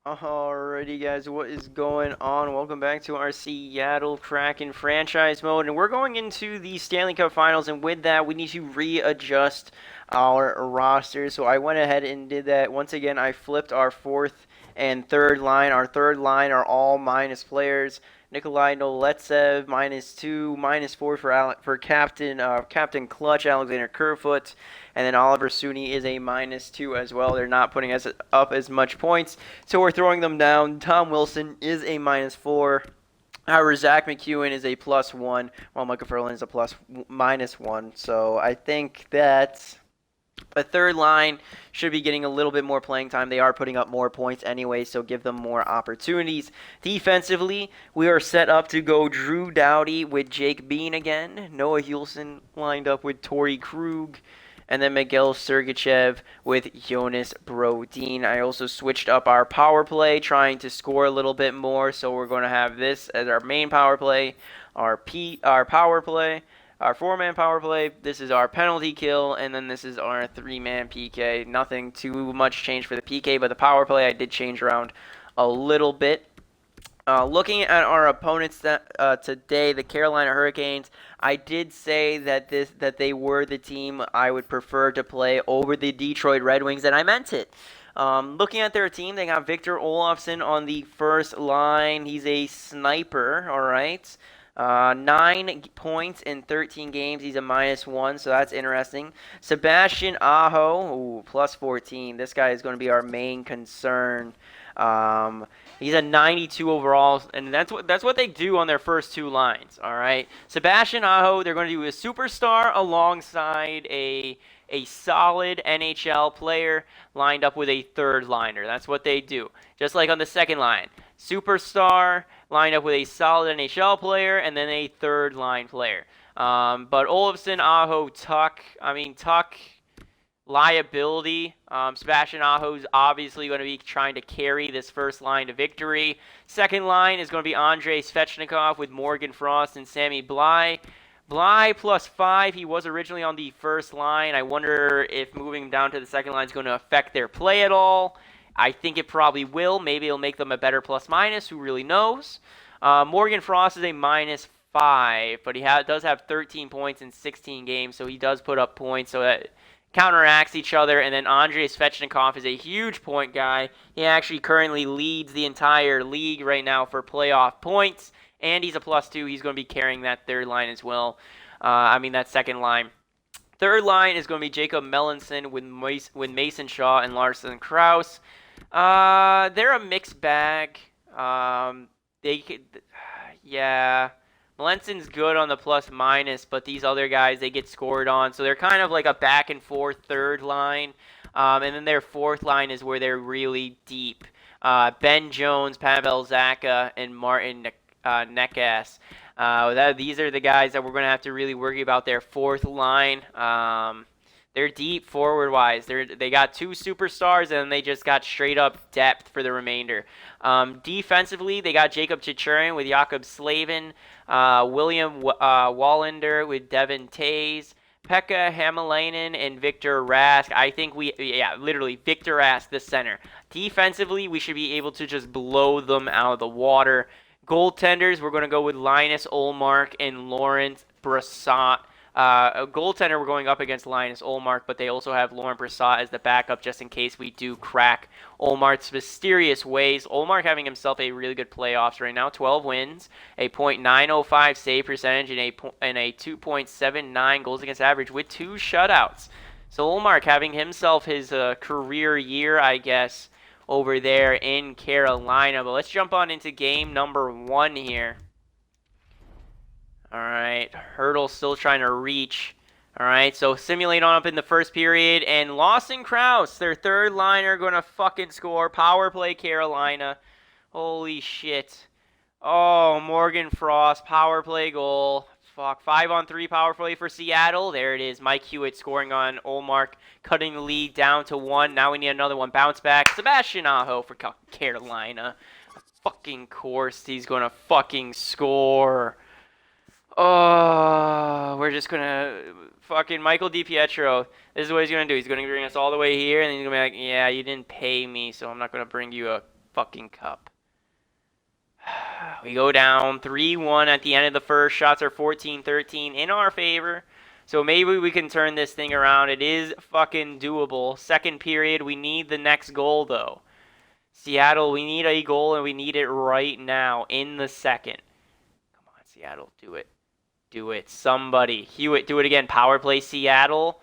Alrighty, guys, what is going on? Welcome back to our Seattle Kraken franchise mode, and we're going into the Stanley Cup Finals. And with that, we need to readjust our roster. So I went ahead and did that. Once again, I flipped our fourth and third line. Our third line are all minus players. Nikolai Noletsev -2, -4 for Captain Clutch Alexander Kerfoot, and then Oliver Suni is a -2 as well. They're not putting us up as much points, so we're throwing them down. Tom Wilson is a -4. Our Zach McEwen is a +1, while Michael Ferland is a -1. So I think that the third line should be getting a little bit more playing time. They are putting up more points anyway, so give them more opportunities. Defensively, we are set up to go Drew Doughty with Jake Bean again. Noah Hulsen lined up with Torrey Krug. And then Miguel Sergachev with Jonas Brodin. I also switched up our power play, trying to score a little bit more. So we're going to have this as our main power play, our power play, our four-man power play. This is our penalty kill, and then this is our three-man PK. Nothing too much change for the PK, but the power play I did change around a little bit. Looking at our opponents today, the Carolina Hurricanes, I did say that they were the team I would prefer to play over the Detroit Red Wings, and I meant it. Looking at their team, they got Victor Olofsson on the first line. He's a sniper, all right. 9 points in 13 games. He's a -1, so that's interesting. Sebastian Aho, +14. This guy is going to be our main concern. He's a 92 overall, and that's what they do on their first two lines. All right, Sebastian Aho, they're going to do a superstar alongside a solid NHL player lined up with a third liner. That's what they do. Just like on the second line, superstar lined up with a solid NHL player and then a third line player. But Olofsson, Aho, Tuck, liability. Sebastian Aho's obviously going to be trying to carry this first line to victory. Second line is going to be Andrei Svechnikov with Morgan Frost and Sammy Bly. Bly +5. He was originally on the first line. I wonder if moving down to the second line is going to affect their play at all. I think it probably will. Maybe it'll make them a better +-. Who really knows? Morgan Frost is a -5, but he does have 13 points in 16 games, so he does put up points. So that counteracts each other. And then Andrei Svechnikov is a huge point guy. He actually currently leads the entire league right now for playoff points, and he's a +2. He's going to be carrying that third line as well. That second line. Third line is going to be Jacob Melanson with Mason Shaw and Larson Krause. They're a mixed bag. Yeah. Melanson's good on the +-, but these other guys, they get scored on. So they're kind of like a back and forth third line. And then their fourth line is where they're really deep. Ben Jones, Pavel Zacha, and Martin Necas. These are the guys that we're going to have to really worry about their fourth line. They're deep forward-wise. They got 2 superstars, and they just got straight-up depth for the remainder. Defensively, they got Jacob Chichurin with Jakob Slavin, William Wallander with Devin Tays, Pekka Hamalainen, and Victor Rask. I think literally Victor Rask, the center. Defensively, we should be able to just blow them out of the water. Goaltenders, we're going to go with Linus Ullmark and Lawrence Brossoit. A goaltender, we're going up against Linus Ullmark, but they also have Laurent Brossoit as the backup just in case we do crack Ullmark's mysterious ways. Ullmark having himself a really good playoffs right now. 12 wins, a .905 save percentage, and a 2.79 goals against average with 2 shutouts. So Ullmark having himself his career year, I guess, over there in Carolina. But let's jump on into game number 1 here. All right, Hurdle still trying to reach. All right, so simulate on up in the first period, and Lawson Krause, their third liner, going to fucking score. Power play Carolina. Holy shit. Oh, Morgan Frost, power play goal. Fuck, 5-on-3 power play for Seattle. There it is. Mike Hewitt scoring on Ullmark, cutting the lead down to 1. Now we need another one. Bounce back. Sebastian Aho for Carolina. Fucking course, he's going to fucking score. Oh, we're just going to fucking Michael DiPietro. This is what he's going to do. He's going to bring us all the way here, and then he's going to be like, yeah, you didn't pay me, so I'm not going to bring you a fucking cup. We go down 3-1 at the end of the first. Shots are 14-13 in our favor. So maybe we can turn this thing around. It is fucking doable. Second period, we need the next goal, though. Seattle, we need a goal, and we need it right now in the second. Come on, Seattle, do it. Do it. Somebody. Hewitt, do it again. Power play, Seattle.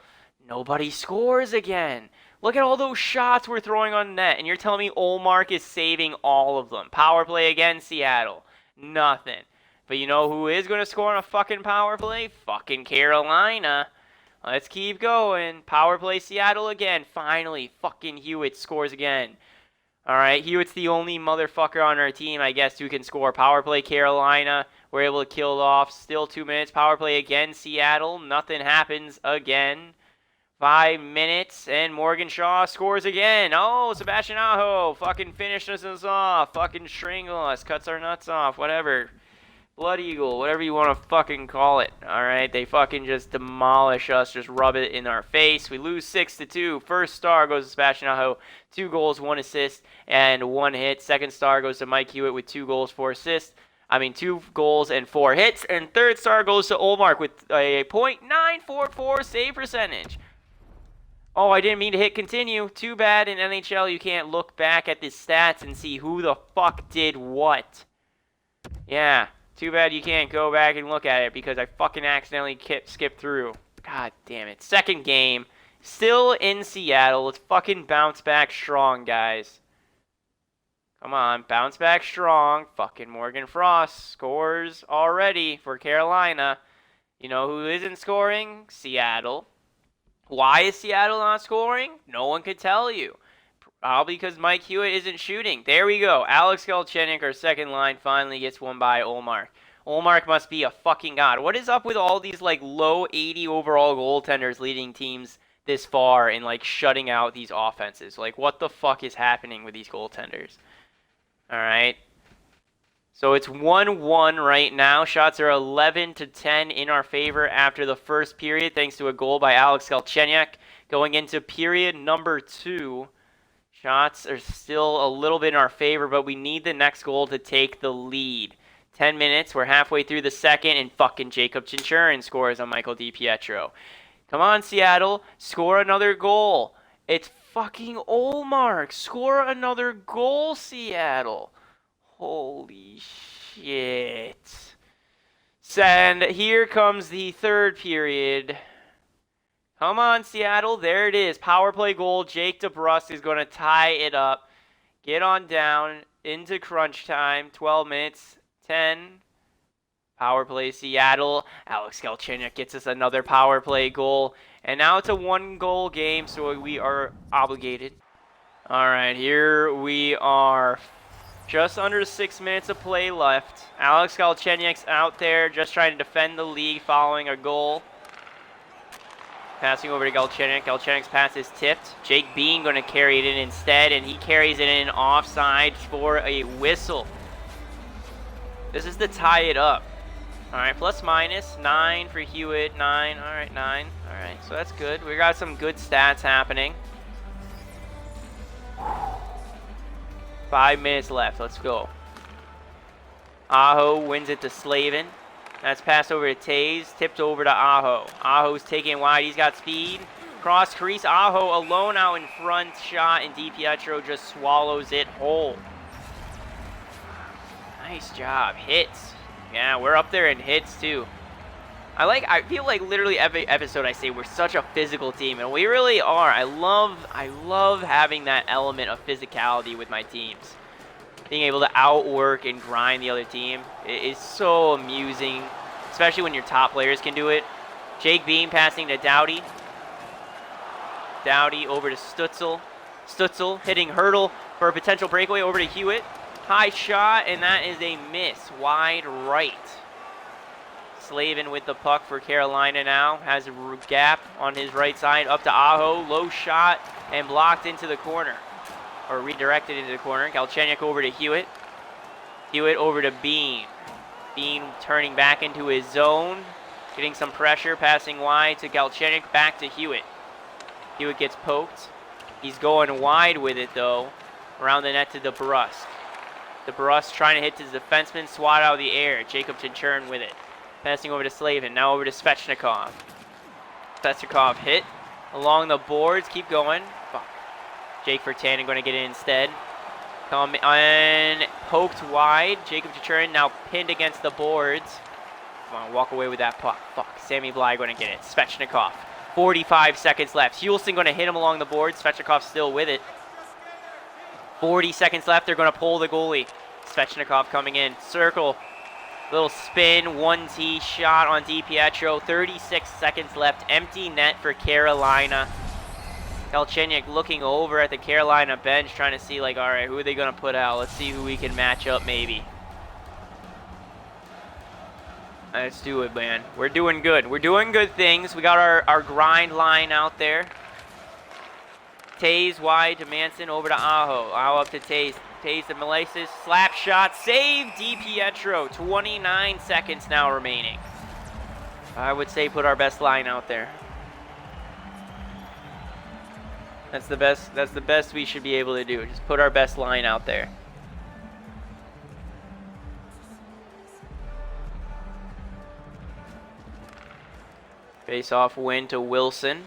Nobody scores again. Look at all those shots we're throwing on net, and you're telling me Ullmark is saving all of them. Power play again, Seattle. Nothing. But you know who is going to score on a fucking power play? Fucking Carolina. Let's keep going. Power play, Seattle again. Finally, fucking Hewitt scores again. All right, Hewitt's the only motherfucker on our team, I guess, who can score. Power play, Carolina. We're able to kill it off. Still 2 minutes. Power play again, Seattle. Nothing happens again. 5 minutes, and Morgan Shaw scores again. Oh, Sebastian Aho fucking finishes us off. Fucking strangle us. Cuts our nuts off. Whatever. Blood Eagle. Whatever you want to fucking call it. Alright, they fucking just demolish us. Just rub it in our face. We lose 6-2. First star goes to Sebastian Aho. 2 goals, 1 assist, and 1 hit. Second star goes to Mike Hewitt with 2 goals, 4 assists. 2 goals and 4 hits. And third star goes to Ullmark with a .944 save percentage. Oh, I didn't mean to hit continue. Too bad in NHL you can't look back at the stats and see who the fuck did what. Yeah, too bad you can't go back and look at it because I fucking accidentally skipped through. God damn it. Second game. Still in Seattle. Let's fucking bounce back strong, guys. Come on, bounce back strong. Fucking Morgan Frost scores already for Carolina. You know who isn't scoring? Seattle. Why is Seattle not scoring? No one could tell you. Probably because Mike Hewitt isn't shooting. There we go. Alex Galchenyuk, our second line, finally gets one by Ullmark. Ullmark must be a fucking god. What is up with all these low 80 overall goaltenders leading teams this far and shutting out these offenses? What the fuck is happening with these goaltenders? All right. So it's 1-1 right now. Shots are 11-10 in our favor after the first period, thanks to a goal by Alex Galchenyuk. Going into period number 2, shots are still a little bit in our favor, but we need the next goal to take the lead. 10 minutes, we're halfway through the second, and fucking Jacob Chinchurin scores on Michael DiPietro. Come on, Seattle, score another goal. It's fucking Ullmark. Score another goal, Seattle. Holy shit. And here comes the third period. Come on, Seattle. There it is. Power play goal. Jake DeBrusk is going to tie it up. Get on down into crunch time. 12 minutes. 10. Power play, Seattle. Alex Galchenyuk gets us another power play goal. And now it's a 1-goal game, so we are obligated. All right, here we are. Just under 6 minutes of play left. Alex Galchenyuk's out there just trying to defend the league following a goal. Passing over to Galchenyuk. Galchenyuk's pass is tipped. Jake Bean going to carry it in instead, and he carries it in offside for a whistle. This is to tie it up. All right, plus minus. 9 for Hewitt. 9. All right, 9. All right, so that's good. We got some good stats happening. 5 minutes left. Let's go. Aho wins it to Slavin. That's passed over to Taze. Tipped over to Aho. Aho's taking it wide. He's got speed. Cross crease. Aho alone out in front. Shot, and DiPietro just swallows it whole. Nice job. Hits. Yeah, we're up there in hits too. I feel like literally every episode I say we're such a physical team, and we really are. I love having that element of physicality with my teams. Being able to outwork and grind the other team is so amusing, especially when your top players can do it. Jake Bean passing to Doughty. Doughty over to Stutzel. Stutzel hitting Hurdle for a potential breakaway over to Hewitt. High shot, and that is a miss. Wide right. Slavin with the puck for Carolina now. Has a gap on his right side. Up to Aho. Low shot and blocked into the corner. Or redirected into the corner. Galchenyuk over to Hewitt. Hewitt over to Bean. Bean turning back into his zone. Getting some pressure. Passing wide to Galchenyuk. Back to Hewitt. Hewitt gets poked. He's going wide with it though. Around the net to DeBrusk. DeBrusk trying to hit his defenseman, swat out of the air. Jacob Chichurn with it. Passing over to Slavin, now over to Svechnikov. Svechnikov hit along the boards, keep going. Fuck. Jake Virtanen going to get it instead. Come and poked wide. Jacob Chichurn now pinned against the boards. Come on, walk away with that puck. Fuck. Sammy Bly going to get it. Svechnikov. 45 seconds left. Hulson going to hit him along the boards. Svechnikov still with it. 40 seconds left. They're going to pull the goalie. Svechnikov coming in. Circle. Little spin. 1T shot on DiPietro. 36 seconds left. Empty net for Carolina. Galchenyuk looking over at the Carolina bench, trying to see, like, all right, who are they going to put out? Let's see who we can match up, maybe. Let's do it, man. We're doing good. We're doing good things. We got our grind line out there. Taze wide to Manson, over to Aho. Aho up to Taze. Taze to Malasis. Slap shot. Save DiPietro. 29 seconds now remaining. I would say put our best line out there. That's the best we should be able to do. Just put our best line out there. Face-off win to Wilson.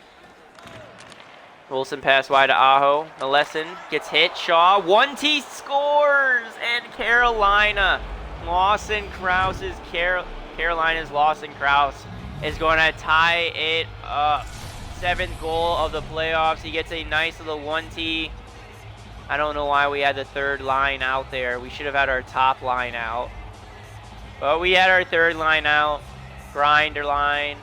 Wilson pass wide to Aho. Alessin gets hit. Shaw. 1T scores! And Carolina. Carolina's Lawson Krause is going to tie it up. 7th goal of the playoffs. He gets a nice little 1T. I don't know why we had the third line out there. We should have had our top line out. But we had our third line out. Grinder line.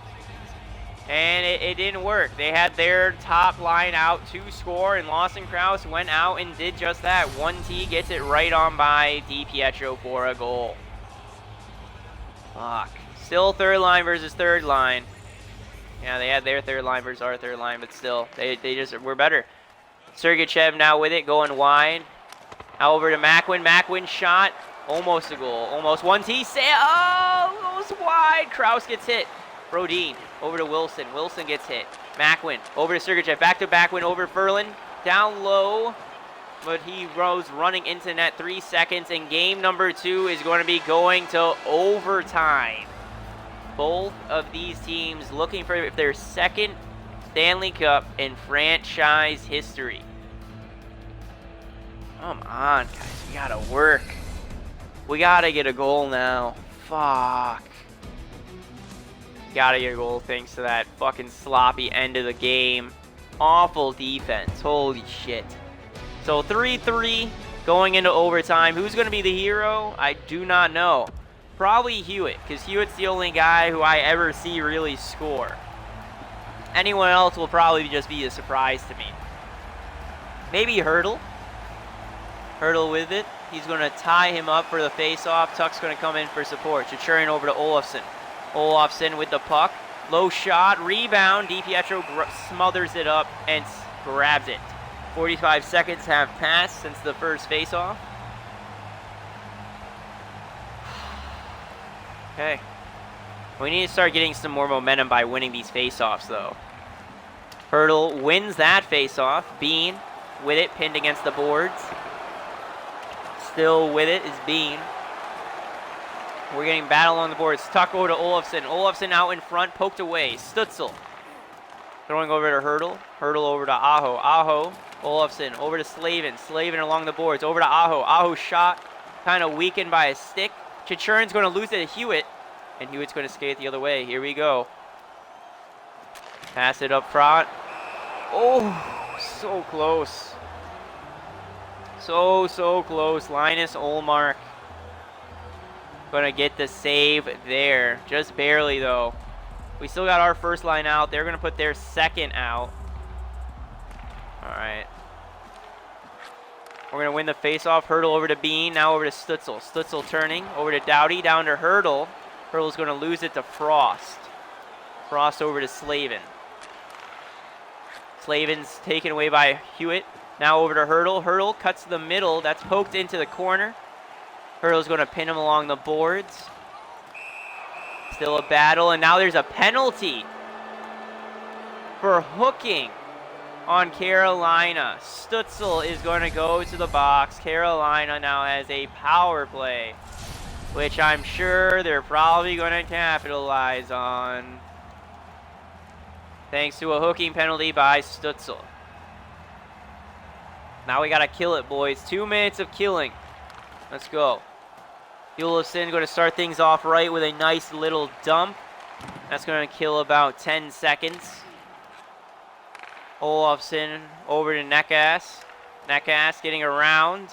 And it didn't work. They had their top line out to score, and Lawson Krause went out and did just that. 1T gets it right on by DiPietro for a goal. Fuck. Still third line versus third line. Yeah, they had their third line versus our third line, but still, they just were better. Sergachev now with it, going wide. Now over to Macwin. Macwin shot. Almost a goal. Almost 1T. Oh, goes wide. Krause gets hit. Brodin over to Wilson. Wilson gets hit. Macwin over to Sergachev. Back to Macwin over Ferland. Down low, but he rose running into net. 3 seconds, and game number 2 is going to be going to overtime. Both of these teams looking for their second Stanley Cup in franchise history. Come on, guys. We gotta work. We gotta get a goal now. Fuck. Gotta get a goal thanks to that fucking sloppy end of the game. Awful defense. Holy shit. So 3-3 going into overtime. Who's going to be the hero? I do not know. Probably Hewitt, because Hewitt's the only guy who I ever see really score. Anyone else will probably just be a surprise to me. Maybe Hurdle. Hurdle with it. He's going to tie him up for the face-off. Tuck's going to come in for support. Chichurin over to Olofsson. Olofsson with the puck. Low shot. Rebound. DiPietro smothers it up and grabs it. 45 seconds have passed since the first face-off. Okay. We need to start getting some more momentum by winning these face-offs, though. Hurdle wins that face-off. Bean with it, pinned against the boards. Still with it is Bean. We're getting battle on the boards. Tuck over to Olofsson. Olofsson out in front, poked away. Stutzel throwing over to Hurdle. Hurdle over to Aho. Aho, Olofsson over to Slavin. Slavin along the boards. Over to Aho. Aho shot kind of weakened by a stick. Chichurin's going to lose it to Hewitt. And Hewitt's going to skate the other way. Here we go. Pass it up front. Oh, so close. So close. Linus Ullmark going to get the save there. Just barely, though. We still got our first line out. They're going to put their second out. All right. We're going to win the face-off. Hurdle over to Bean. Now over to Stutzel. Stutzel turning. Over to Doughty. Down to Hurdle. Hurdle's going to lose it to Frost. Frost over to Slavin. Slavin's taken away by Hewitt. Now over to Hurdle. Hurdle cuts the middle. That's poked into the corner. Hurdle's going to pin him along the boards. Still a battle, and now there's a penalty for hooking on Carolina. Stutzel is going to go to the box. Carolina now has a power play, which I'm sure they're probably going to capitalize on, thanks to a hooking penalty by Stutzel. Now we got to kill it, boys. 2 minutes of killing. Let's go. Olofsson going to start things off right with a nice little dump. That's going to kill about 10 seconds. Olofsson over to Necas. Necas getting around.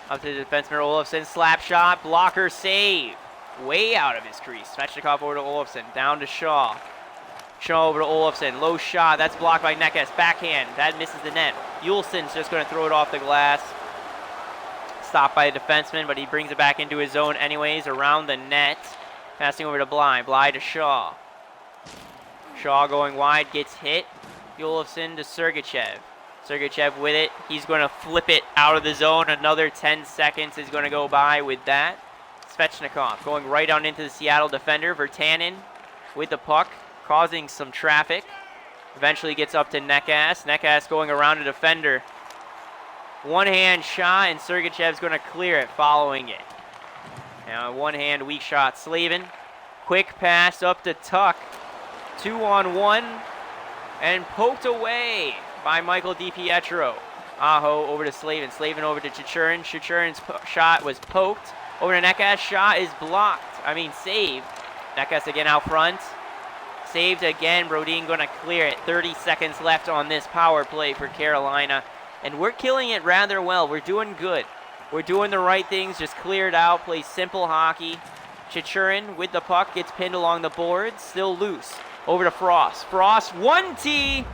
Up to the defenseman Olofsson. Slap shot. Blocker save. Way out of his crease. Svechnikov over to Olofsson. Down to Shaw. Shaw over to Olofsson. Low shot. That's blocked by Necas. Backhand. That misses the net. Olofsson's just going to throw it off the glass. Stopped by a defenseman, but he brings it back into his zone anyways. Around the net. Passing over to Bly. Bly to Shaw. Shaw going wide. Gets hit. Olofsson to Sergachev. Sergachev with it. He's going to flip it out of the zone. Another 10 seconds is going to go by with that. Svechnikov going right on into the Seattle defender. Virtanen with the puck, causing some traffic. Eventually gets up to Necas. Necas going around a defender. One-hand shot, and Sergachev's going to clear it following it. Now, one-hand weak shot. Slavin. Quick pass up to Tuck. 2-on-1. And poked away by Michael DiPietro. Aho over to Slavin. Slavin over to Chichurin. Chichurin's shot was poked. Over to Necas. Shot is saved. Necas again out front. Saved again. Brodin going to clear it. 30 seconds left on this power play for Carolina. And we're killing it rather well. We're doing good. We're doing the right things. Just clear it out. Play simple hockey. Chichurin with the puck. Gets pinned along the boards. Still loose. Over to Frost. Frost, 1T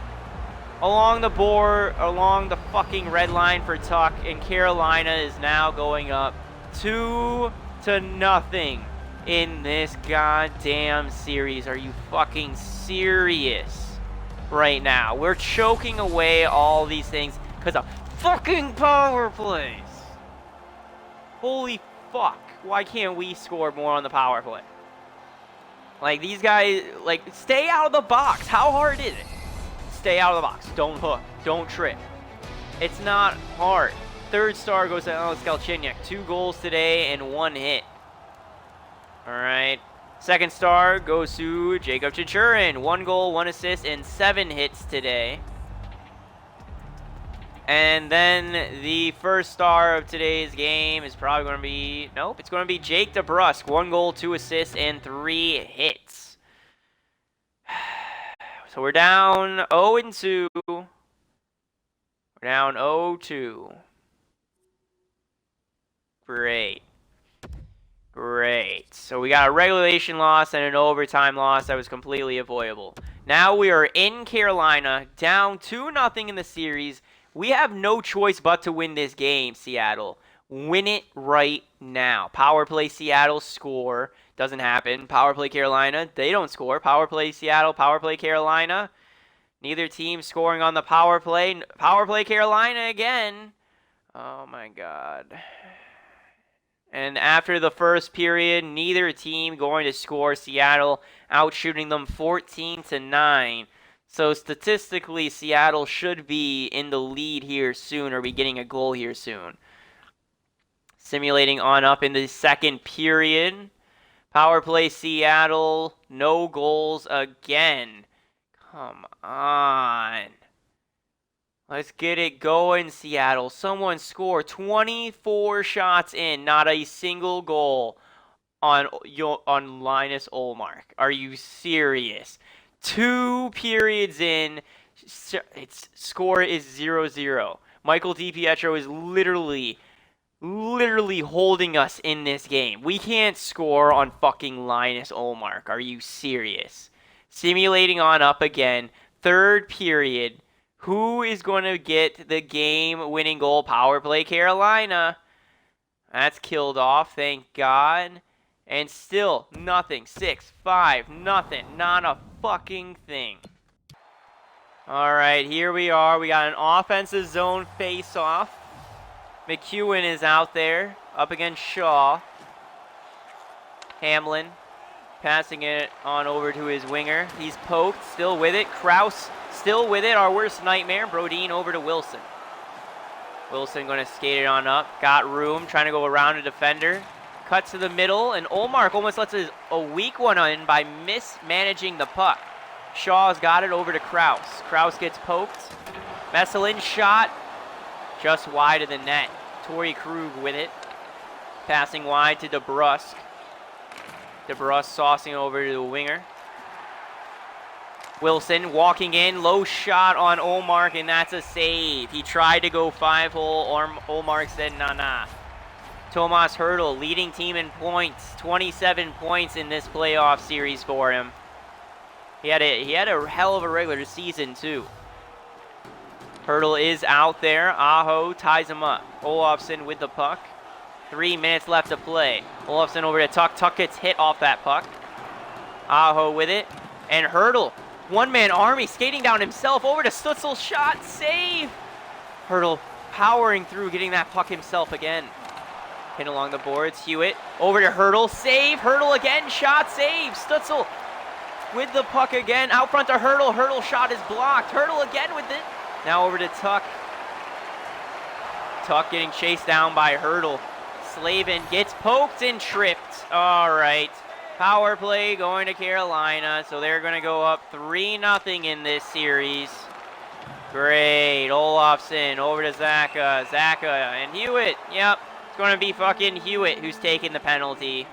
along the board, along the fucking red line for Tuck. And Carolina is now going up 2-0 in this goddamn series. Are you fucking serious right now? We're choking away all these things because of fucking power plays. Holy fuck. Why can't we score more on the power play? Like, these guys, like, stay out of the box. How hard is it? Stay out of the box. Don't hook. Don't trip. It's not hard. Third star goes to Alex Galchenyuk. 2 goals today and 1 hit. All right. Second star goes to Jacob Chichurin. 1 goal, 1 assist, and 7 hits today. And then the first star of today's game is probably going to be... Nope, it's going to be Jake DeBrusk. 1 goal, 2 assists, and 3 hits. So we're down 0-2. We're down 0-2. Great. Great. So we got a regulation loss and an overtime loss that was completely avoidable. Now we are in Carolina, down 2-0 in the series. We have no choice but to win this game, Seattle. Win it right now. Power play Seattle, score. Doesn't happen. Power play Carolina, they don't score. Power play Seattle, power play Carolina. Neither team scoring on the power play. Power play Carolina again. Oh my god. And after the first period, neither team going to score. Seattle outshooting them 14-9. So statistically, Seattle should be in the lead here soon, or be getting a goal here soon. Simulating on up in the second period. Power play Seattle, no goals again. Come on. Let's get it going, Seattle. Someone score. 24 shots in, not a single goal on Linus Ullmark. Are you serious? 2 periods in, its score is 0-0. Michael DiPietro is literally holding us in this game. We can't score on fucking Linus Ullmark. Are you serious? Simulating on up again. Third period. Who is going to get the game-winning goal? Power play Carolina. That's killed off, thank God. And still, nothing. 6-5, nothing. Not a fucking thing. All right, here we are. We got an offensive zone face-off. McEwen is out there, up against Shaw. Hamlin. Passing it on over to his winger. He's poked, still with it. Kraus still with it, our worst nightmare. Brodin over to Wilson. Wilson going to skate it on up. Got room, trying to go around a defender. Cut to the middle, and Olmark almost lets a weak one in by mismanaging the puck. Shaw's got it over to Kraus. Kraus gets poked. Messelin's shot just wide of the net. Torrey Krug with it. Passing wide to DeBrusk. DeBrusk saucing over to the winger. Wilson walking in, low shot on Olmark, and that's a save. He tried to go 5-hole, Olmark said nah. Tomas Hertl, leading team in points, 27 points in this playoff series for him. He had a hell of a regular season too. Hertl is out there. Aho ties him up. Olofsson with the puck. 3 minutes left to play. Olofsson over to Tuck. Tuck gets hit off that puck. Aho with it. And Hertl, one-man army, skating down himself over to Stutzel. Shot, save! Hertl powering through, getting that puck himself again. Hit along the boards. Hewitt over to Hertl. Save! Hertl again. Shot, save! Stutzel with the puck again. Out front to Hertl. Hertl shot is blocked. Hertl again with it. Now over to Tuck. Tuck getting chased down by Hertl. Slavin gets poked and tripped. All right. Power play going to Carolina. So they're going to go up 3-0 in this series. Great. Olofsson over to Zaka. Zaka and Hewitt. Yep. It's going to be fucking Hewitt who's taking the penalty.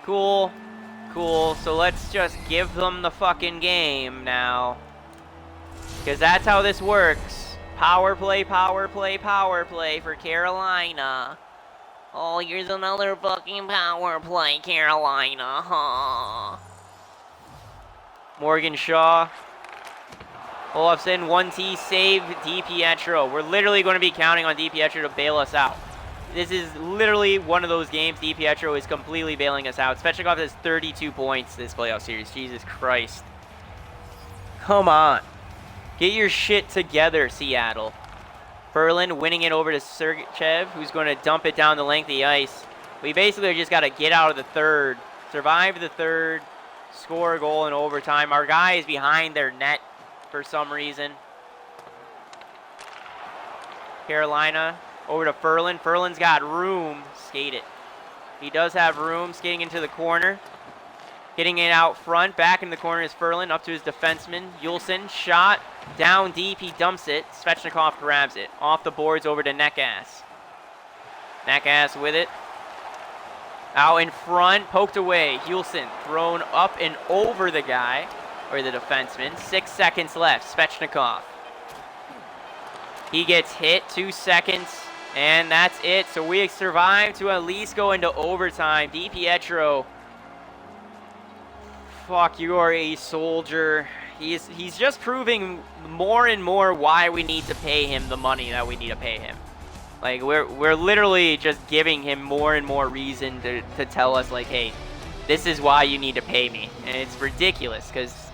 Cool. Cool. So let's just give them the fucking game now. Because that's how this works. Power play, power play, power play for Carolina. Oh, here's another fucking power play, Carolina, huh? Morgan Shaw. Olofsson, 1T save, DiPietro. We're literally going to be counting on DiPietro to bail us out. This is literally one of those games DiPietro is completely bailing us out. Svechnikov has 32 points this playoff series. Jesus Christ. Come on. Get your shit together, Seattle. Ferland winning it over to Sergachev, who's going to dump it down the length of the ice. We basically just got to get out of the third, survive the third, score a goal in overtime. Our guy is behind their net for some reason. Carolina over to Ferland. Ferland's got room. Skate it. He does have room. Skating into the corner. Getting it out front. Back in the corner is Ferland. Up to his defenseman. Yulson. Shot. Down deep. He dumps it. Svechnikov grabs it. Off the boards over to Neckas. Neckas with it. Out in front. Poked away. Yulson thrown up and over the guy. Or the defenseman. 6 seconds left. Svechnikov. He gets hit. 2 seconds. And that's it. So we survive to at least go into overtime. DiPietro. Fuck, you are a soldier. He's just proving more and more why we need to pay him the money that we need to pay him. Like, we're literally just giving him more and more reason to tell us, like, hey, this is why you need to pay me. And it's ridiculous, because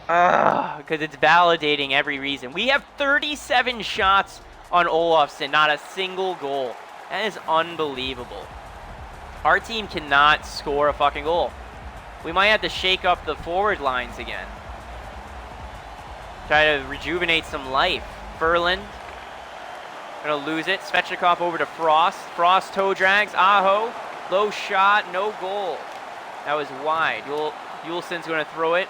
it's validating every reason. We have 37 shots on Olofsson, not a single goal. That is unbelievable. Our team cannot score a fucking goal. We might have to shake up the forward lines again. Try to rejuvenate some life. Ferland. Gonna lose it. Svechnikov over to Frost. Frost toe drags. Aho. Low shot. No goal. That was wide. Yulson's gonna throw it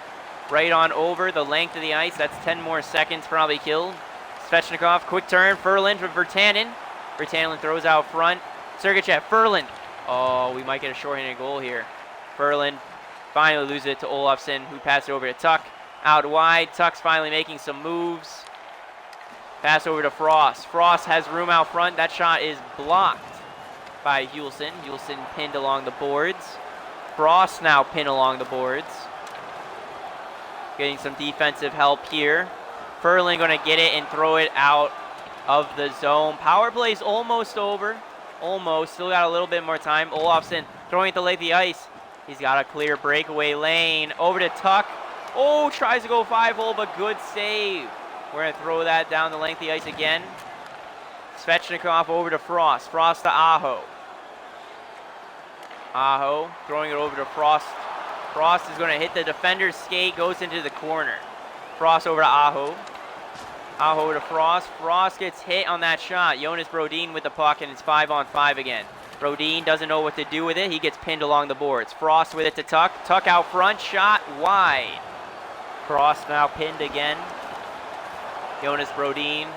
right on over the length of the ice. That's 10 more seconds probably killed. Svechnikov. Quick turn. Ferland for Virtanen. Virtanen throws out front. Sergachev. Ferland. Oh, we might get a shorthanded goal here. Ferland. Finally lose it to Olofsson, who passed it over to Tuck. Out wide. Tuck's finally making some moves. Pass over to Frost. Frost has room out front. That shot is blocked by Yulson. Yulson pinned along the boards. Frost now pinned along the boards. Getting some defensive help here. Ferland going to get it and throw it out of the zone. Power play's almost over. Almost. Still got a little bit more time. Olofsson throwing it to length of the ice. He's got a clear breakaway lane. Over to Tuck. Oh, tries to go 5-hole, but good save. We're going to throw that down the length of the ice again. Svechnikov over to Frost. Frost to Aho. Aho throwing it over to Frost. Frost is going to hit the defender's skate, goes into the corner. Frost over to Aho. Aho to Frost. Frost gets hit on that shot. Jonas Brodin with the puck, and it's 5-on-5 again. Brodin doesn't know what to do with it. He gets pinned along the boards. Frost with it to Tuck. Tuck out front. Shot wide. Frost now pinned again. Jonas Brodin.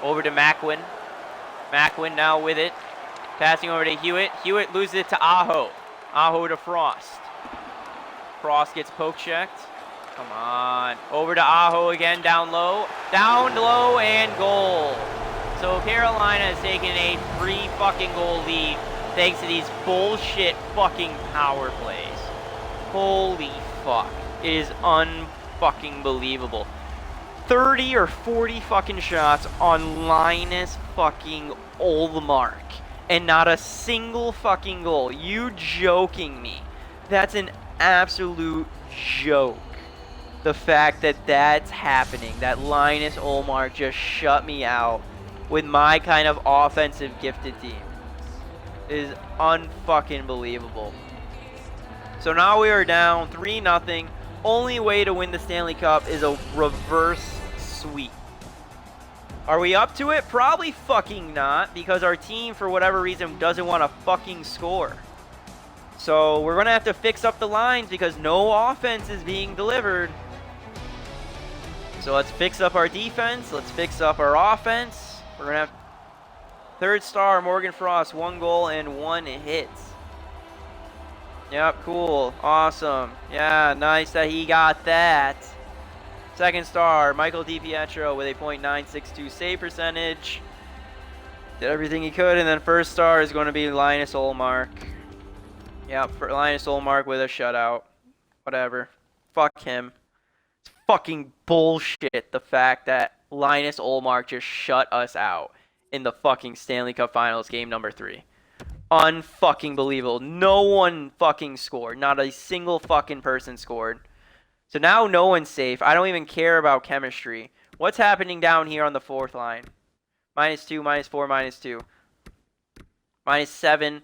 Over to Macklin. Macklin now with it. Passing over to Hewitt. Hewitt loses it to Aho. Aho to Frost. Frost gets poke checked. Come on. Over to Aho again, down low. Down low and goal. So Carolina has taken a 3-fucking-goal lead thanks to these bullshit fucking power plays. Holy fuck. It is unfucking believable. 30 or 40 fucking shots on Linus fucking Ullmark. And not a single fucking goal. You joking me. That's an absolute joke. The fact that that's happening, that Linus Ullmark just shut me out with my kind of offensive gifted team is unfucking believable. So now we are down 3-0. Only way to win the Stanley Cup is a reverse sweep. Are we up to it? Probably fucking not, because our team, for whatever reason, doesn't want to fucking score. So we're going to have to fix up the lines because no offense is being delivered. So let's fix up our defense. Let's fix up our offense. We're going to have third star, Morgan Frost, 1 goal and 1 hit. Yep, cool. Awesome. Yeah, nice that he got that. Second star, Michael DiPietro with a .962 save percentage. Did everything he could. And then first star is going to be Linus Ullmark. Yep, for Linus Ullmark with a shutout. Whatever. Fuck him. It's fucking bullshit, the fact that Linus Ullmark just shut us out in the fucking Stanley Cup Finals game number 3. Unfucking believable. No one fucking scored. Not a single fucking person scored. So now no one's safe. I don't even care about chemistry. What's happening down here on the fourth line? -2, -4, -2. -7,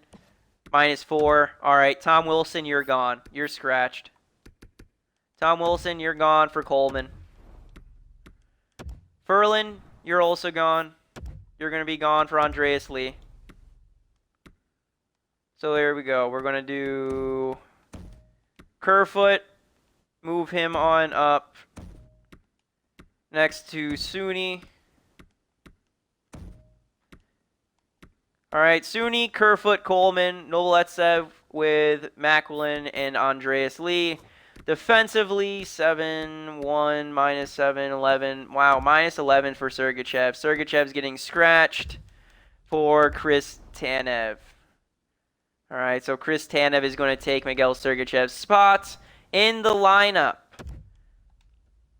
-4. All right, Tom Wilson, you're gone. You're scratched. Tom Wilson, you're gone for Coleman. Ferland, you're also gone. You're going to be gone for Andreas Lee. So there we go. We're going to do Kerfoot. Move him on up next to Suni. All right, Suni, Kerfoot, Coleman, Novoletsev with Macklin and Andreas Lee. Defensively, 7-1, -7, 11. Wow, -11 for Sergachev. Sergachev's getting scratched for Chris Tanev. All right, so Chris Tanev is going to take Miguel Sergachev's spot in the lineup.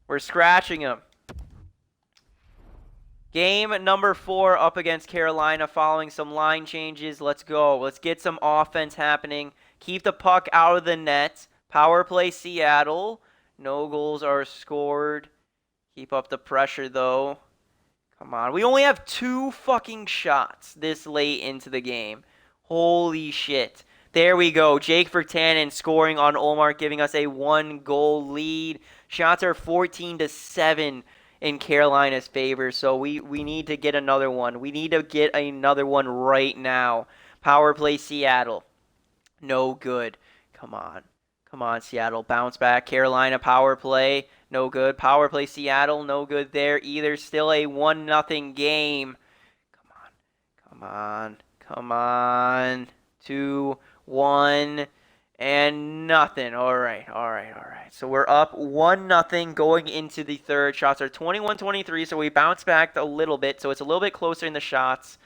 We're scratching him. Game number 4 up against Carolina following some line changes. Let's go. Let's get some offense happening. Keep the puck out of the net. Power play Seattle. No goals are scored. Keep up the pressure, though. Come on. We only have 2 fucking shots this late into the game. Holy shit. There we go. Jake Virtanen scoring on Ullmark, giving us a 1-goal lead. Shots are 14-7 in Carolina's favor, so we need to get another one. We need to get another one right now. Power play Seattle. No good. Come on. Come on, Seattle. Bounce back. Carolina power play. No good. Power play Seattle. No good there either. Still a 1-0 game. Come on. Come on. Come on. 2-1 and nothing. All right. So we're up 1-0 going into the third. Shots are 21-23, so we bounced back a little bit. So it's a little bit closer in the shots.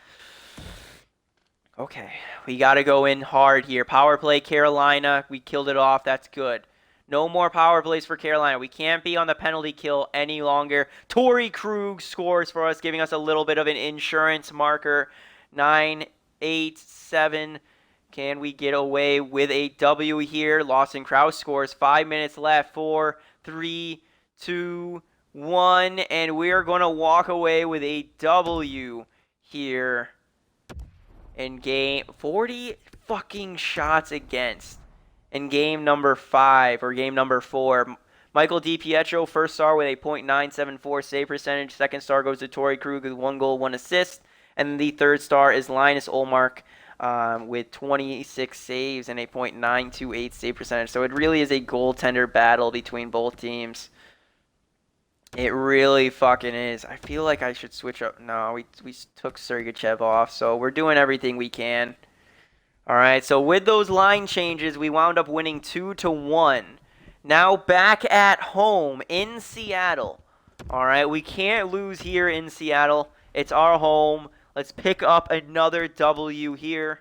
Okay, we got to go in hard here. Power play Carolina. We killed it off. That's good. No more power plays for Carolina. We can't be on the penalty kill any longer. Torrey Krug scores for us, giving us a little bit of an insurance marker. 9-8-7. Can we get away with a W here? Lawson Krause scores. 5 minutes left. 4, 3, 2, 1. And we're going to walk away with a W here in game 40 fucking shots against in game number 5 or game number 4. Michael DiPietro, first star with a .974 save percentage. Second star goes to Torrey Krug with 1 goal, 1 assist. And the third star is Linus Ullmark with 26 saves and a .928 save percentage. So it really is a goaltender battle between both teams. It really fucking is. I feel like I should switch up. No, we took Sergachev off, so we're doing everything we can. All right, so with those line changes, we wound up winning 2-1. Now back at home in Seattle. All right, we can't lose here in Seattle. It's our home. Let's pick up another W here.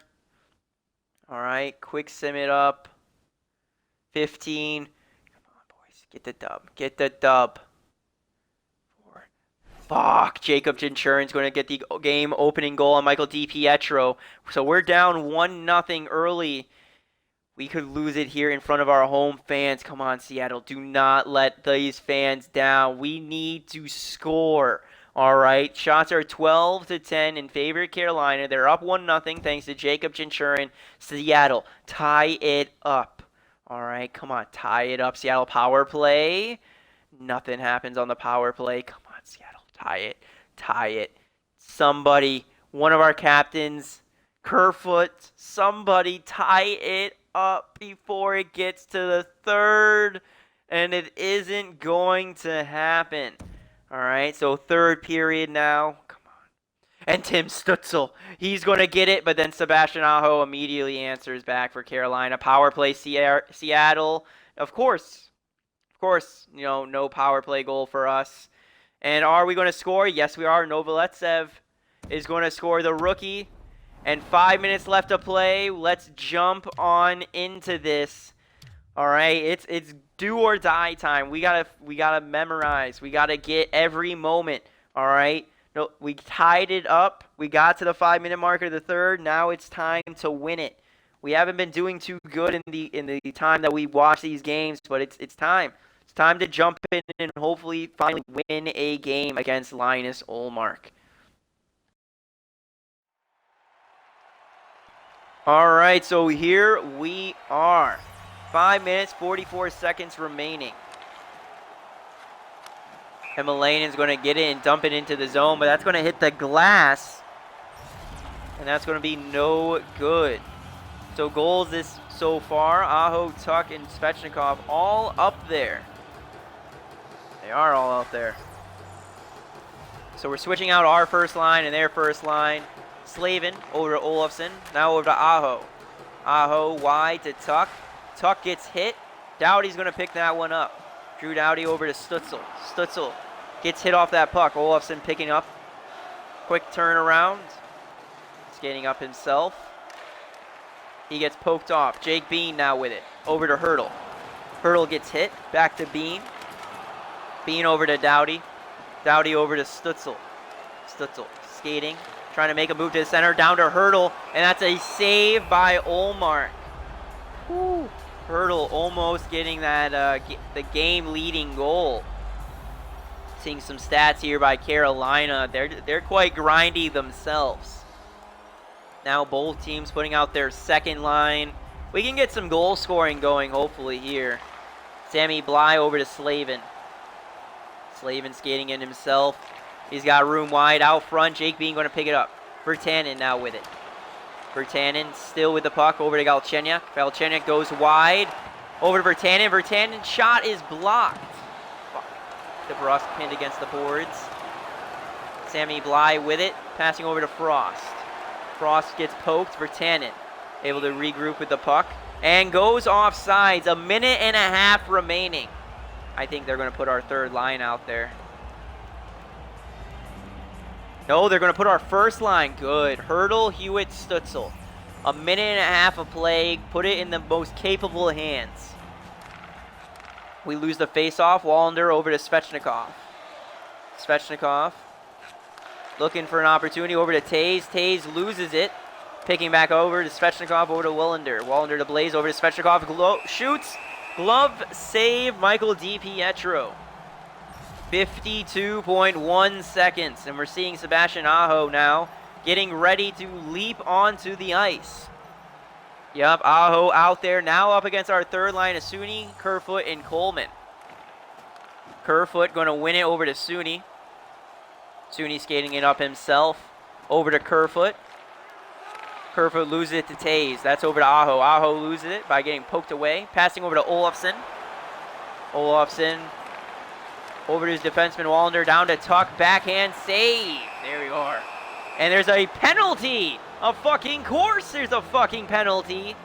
All right, quick sim it up. 15. Come on, boys. Get the dub. Get the dub. 4. Fuck. Jacob Jinchurin's going to get the game opening goal on Michael DiPietro. So we're down 1-0 early. We could lose it here in front of our home fans. Come on, Seattle. Do not let these fans down. We need to score. All right. Shots are 12-10 in favor of Carolina. They're up 1-0 thanks to Jacob Jinchurin. Seattle, tie it up. All right. Come on. Tie it up. Seattle power play. Nothing happens on the power play. Come on, Seattle. Tie it. Tie it. Somebody, one of our captains, Kerfoot, somebody tie it up before it gets to the third, and it isn't going to happen. All right, so third period now. Come on. And Tim Stützle, he's going to get it, but then Sebastian Aho immediately answers back for Carolina. Power play Seattle. Of course, you know, no power play goal for us. And are we going to score? Yes, we are. Novoletsev is going to score, the rookie. And 5 minutes left to play. Let's jump on into this. All right, it's do or die time. We gotta memorize. We gotta get every moment. All right. No, we tied it up. We got to the 5-minute mark of the third. Now it's time to win it. We haven't been doing too good in the time that we watch these games, but it's time. It's time to jump in and hopefully finally win a game against Linus Ullmark. All right, so here we are. 5 minutes, 44 seconds remaining. Himalayan's going to get it and dump it into the zone, but that's going to hit the glass. And that's going to be no good. So goals this so far, Aho, Tuck, and Svechnikov all up there. They are all up there. So we're switching out our first line and their first line. Slavin over to Olofsson, now over to Aho. Aho wide to Tuck. Tuck gets hit. Doughty's going to pick that one up. Drew Doughty over to Stützle. Stützle gets hit off that puck. Olofsson picking up. Quick turnaround. Skating up himself. He gets poked off. Jake Bean now with it. Over to Hurdle. Hurdle gets hit. Back to Bean. Bean over to Doughty. Doughty over to Stützle. Stützle skating. Trying to make a move to the center. Down to Hurdle. And that's a save by Ullmark. Woo. Hurdle almost getting that the game-leading goal. Seeing some stats here by Carolina. They're quite grindy themselves. Now both teams putting out their second line. We can get some goal scoring going hopefully here. Sammy Bly over to Slavin. Slavin skating in himself. He's got room wide out front. Jake Bean going to pick it up. Virtanen now with it. Virtanen still with the puck over to Galchenyuk. Galchenyuk goes wide. Over to Virtanen. Virtanen's shot is blocked. Fuck. DeBrusque pinned against the boards. Sammy Bly with it. Passing over to Frost. Frost gets poked. Virtanen able to regroup with the puck. And goes off sides. 1.5 minutes remaining. I think they're going to put our third line out there. No, they're going to put our first line. Good. Hurdle, Hewitt, Stützle. 1.5 minutes of play. Put it in the most capable hands. We lose the face-off. Wallander over to Svechnikov. Svechnikov looking for an opportunity over to Taze. Taze loses it. Picking back over to Svechnikov, over to Wallander. Wallander to Blaze, over to Svechnikov. Shoots. Glove save, Michael DiPietro. 52.1 seconds, and we're seeing Sebastian Aho now getting ready to leap onto the ice. Yep, Aho out there now up against our third line of Suni, Kerfoot, and Coleman. Kerfoot going to win it over to Suni. Suni skating it up himself. Over to Kerfoot. Kerfoot loses it to Taze. That's over to Aho. Aho loses it by getting poked away. Passing over to Olofsson. Olofsson over to his defenseman Wallander. Down to Tuck. Backhand save. There we are. And there's a penalty. Of fucking course there's a fucking penalty.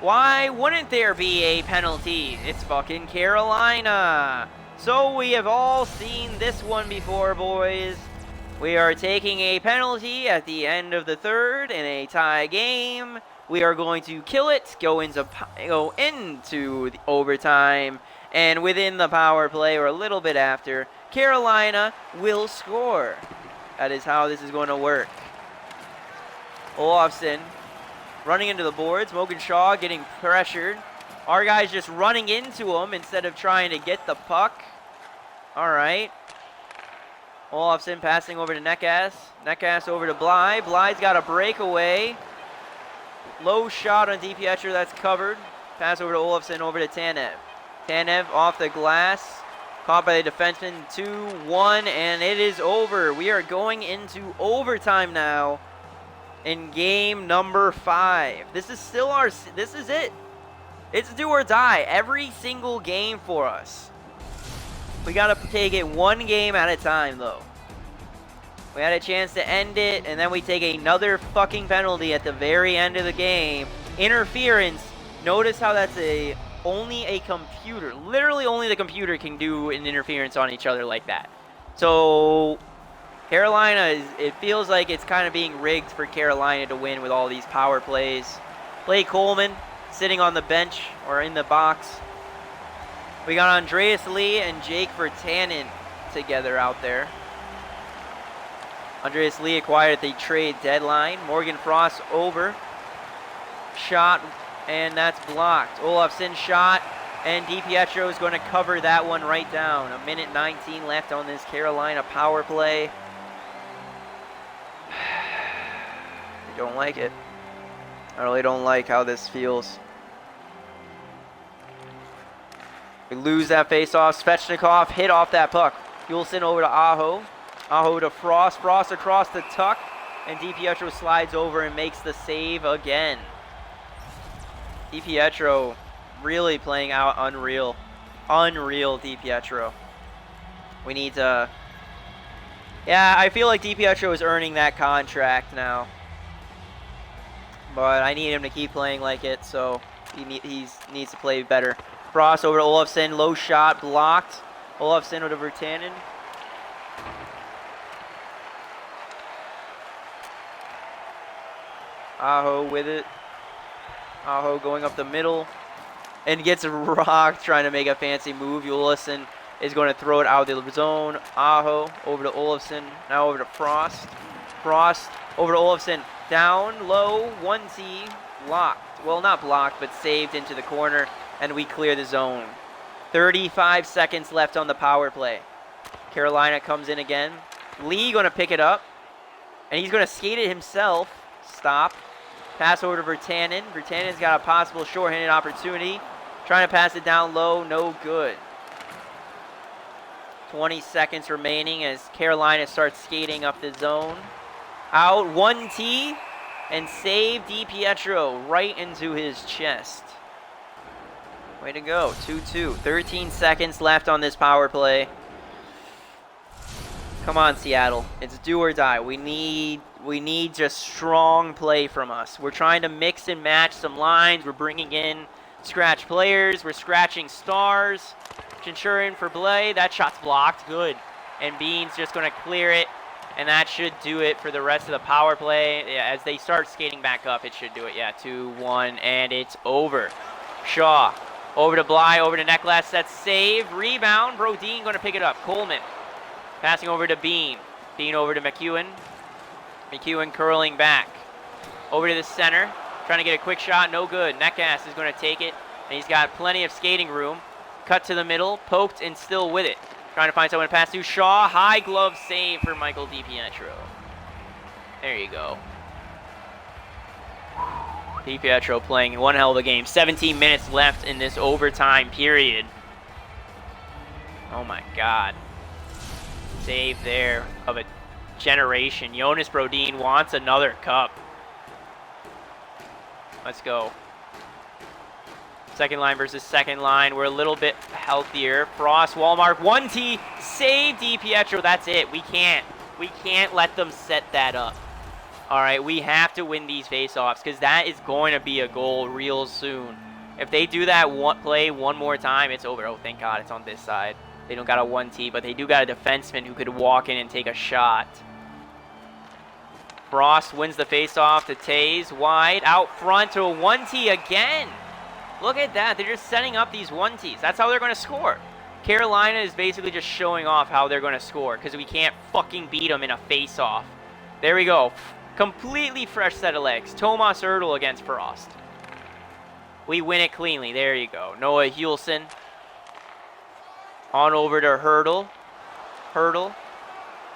Why wouldn't there be a penalty? It's fucking Carolina. So we have all seen this one before, boys. We are taking a penalty at the end of the third in a tie game. We are going to kill it, go into the overtime, and within the power play or a little bit after, Carolina will score. That is how this is going to work. Olofsson running into the boards. Mogan Shaw getting pressured. Our guy's just running into him instead of trying to get the puck. All right. Olofsson passing over to Necas. Necas over to Bly. Bly's got a breakaway. Low shot on DiPietro. That's covered. Pass over to Olofsson over to Tanev. Tanev off the glass. Caught by the defenseman. 2-1, and it is over. We are going into overtime now in game number 5. This is still this is it. It's do or die every single game for us. We got to take it one game at a time, though. We had a chance to end it, and then we take another fucking penalty at the very end of the game. Interference. Notice how that's only a computer. Literally only the computer can do an interference on each other like that. So Carolina, it feels like it's kind of being rigged for Carolina to win with all these power plays. Blake Coleman sitting on the bench or in the box. We got Andreas Lee and Jake Virtanen together out there. Andreas Lee acquired at the trade deadline. Morgan Frost over. Shot, and that's blocked. Olofsson shot, and DiPietro is going to cover that one right down. 1:19 left on this Carolina power play. I don't like it. I really don't like how this feels. We lose that face-off. Svechnikov hit off that puck. Juleson over to Aho. Aho to Frost. Frost across the tuck. And DiPietro slides over and makes the save again. DiPietro really playing out unreal. Unreal DiPietro. We need to... Yeah, I feel like DiPietro is earning that contract now. But I need him to keep playing like it, so he needs to play better. Frost over to Olofsson. Low shot blocked. Olofsson over to Virtanen. Aho with it. Aho going up the middle. And gets rocked trying to make a fancy move. Olofsson is going to throw it out of the zone. Aho over to Olofsson. Now over to Frost. Frost over to Olofsson. Down low. 1T. Blocked. Well, not blocked, but saved into the corner. And we clear the zone. 35 seconds left on the power play. Carolina comes in again. Lee going to pick it up. And he's going to skate it himself. Stop. Pass over to Virtanen. Virtanen's got a possible shorthanded opportunity. Trying to pass it down low. No good. 20 seconds remaining as Carolina starts skating up the zone. Out. 1T. And save DiPietro right into his chest. Way to go. 2-2. 13 seconds left on this power play. Come on, Seattle. It's do or die. We need just strong play from us. We're trying to mix and match some lines. We're bringing in scratch players. We're scratching stars. Chinchurin for Blay. That shot's blocked. Good. And Bean's just going to clear it. And that should do it for the rest of the power play. Yeah, as they start skating back up, it should do it. Yeah, 2-1, and it's over. Shaw. Over to Bly, over to Necklace. That's save. Rebound. Brodin going to pick it up. Coleman. Passing over to Bean. Bean over to McEwen. McEwen curling back. Over to the center. Trying to get a quick shot. No good. Necklace is going to take it. And he's got plenty of skating room. Cut to the middle. Poked and still with it. Trying to find someone to pass to. Shaw. High glove save for Michael DiPietro. There you go. DiPietro playing one hell of a game. 17 minutes left in this overtime period. Oh my God. Save there of a generation. Jonas Brodin wants another cup. Let's go. Second line versus second line. We're a little bit healthier. Frost, Walmart, 1T, save DiPietro. That's it. We can't let them set that up. All right, we have to win these faceoffs because that is going to be a goal real soon. If they do that play one more time, it's over. Oh, thank God it's on this side. They don't got a 1T, but they do got a defenseman who could walk in and take a shot. Frost wins the faceoff to Tays. Wide, out front to a 1T again. Look at that. They're just setting up these 1Ts. That's how they're going to score. Carolina is basically just showing off how they're going to score because we can't fucking beat them in a faceoff. There we go. Completely fresh set of legs. Tomas Hertl against Frost. We win it cleanly. There you go. Noah Hulsen. On over to Hertl. Hertl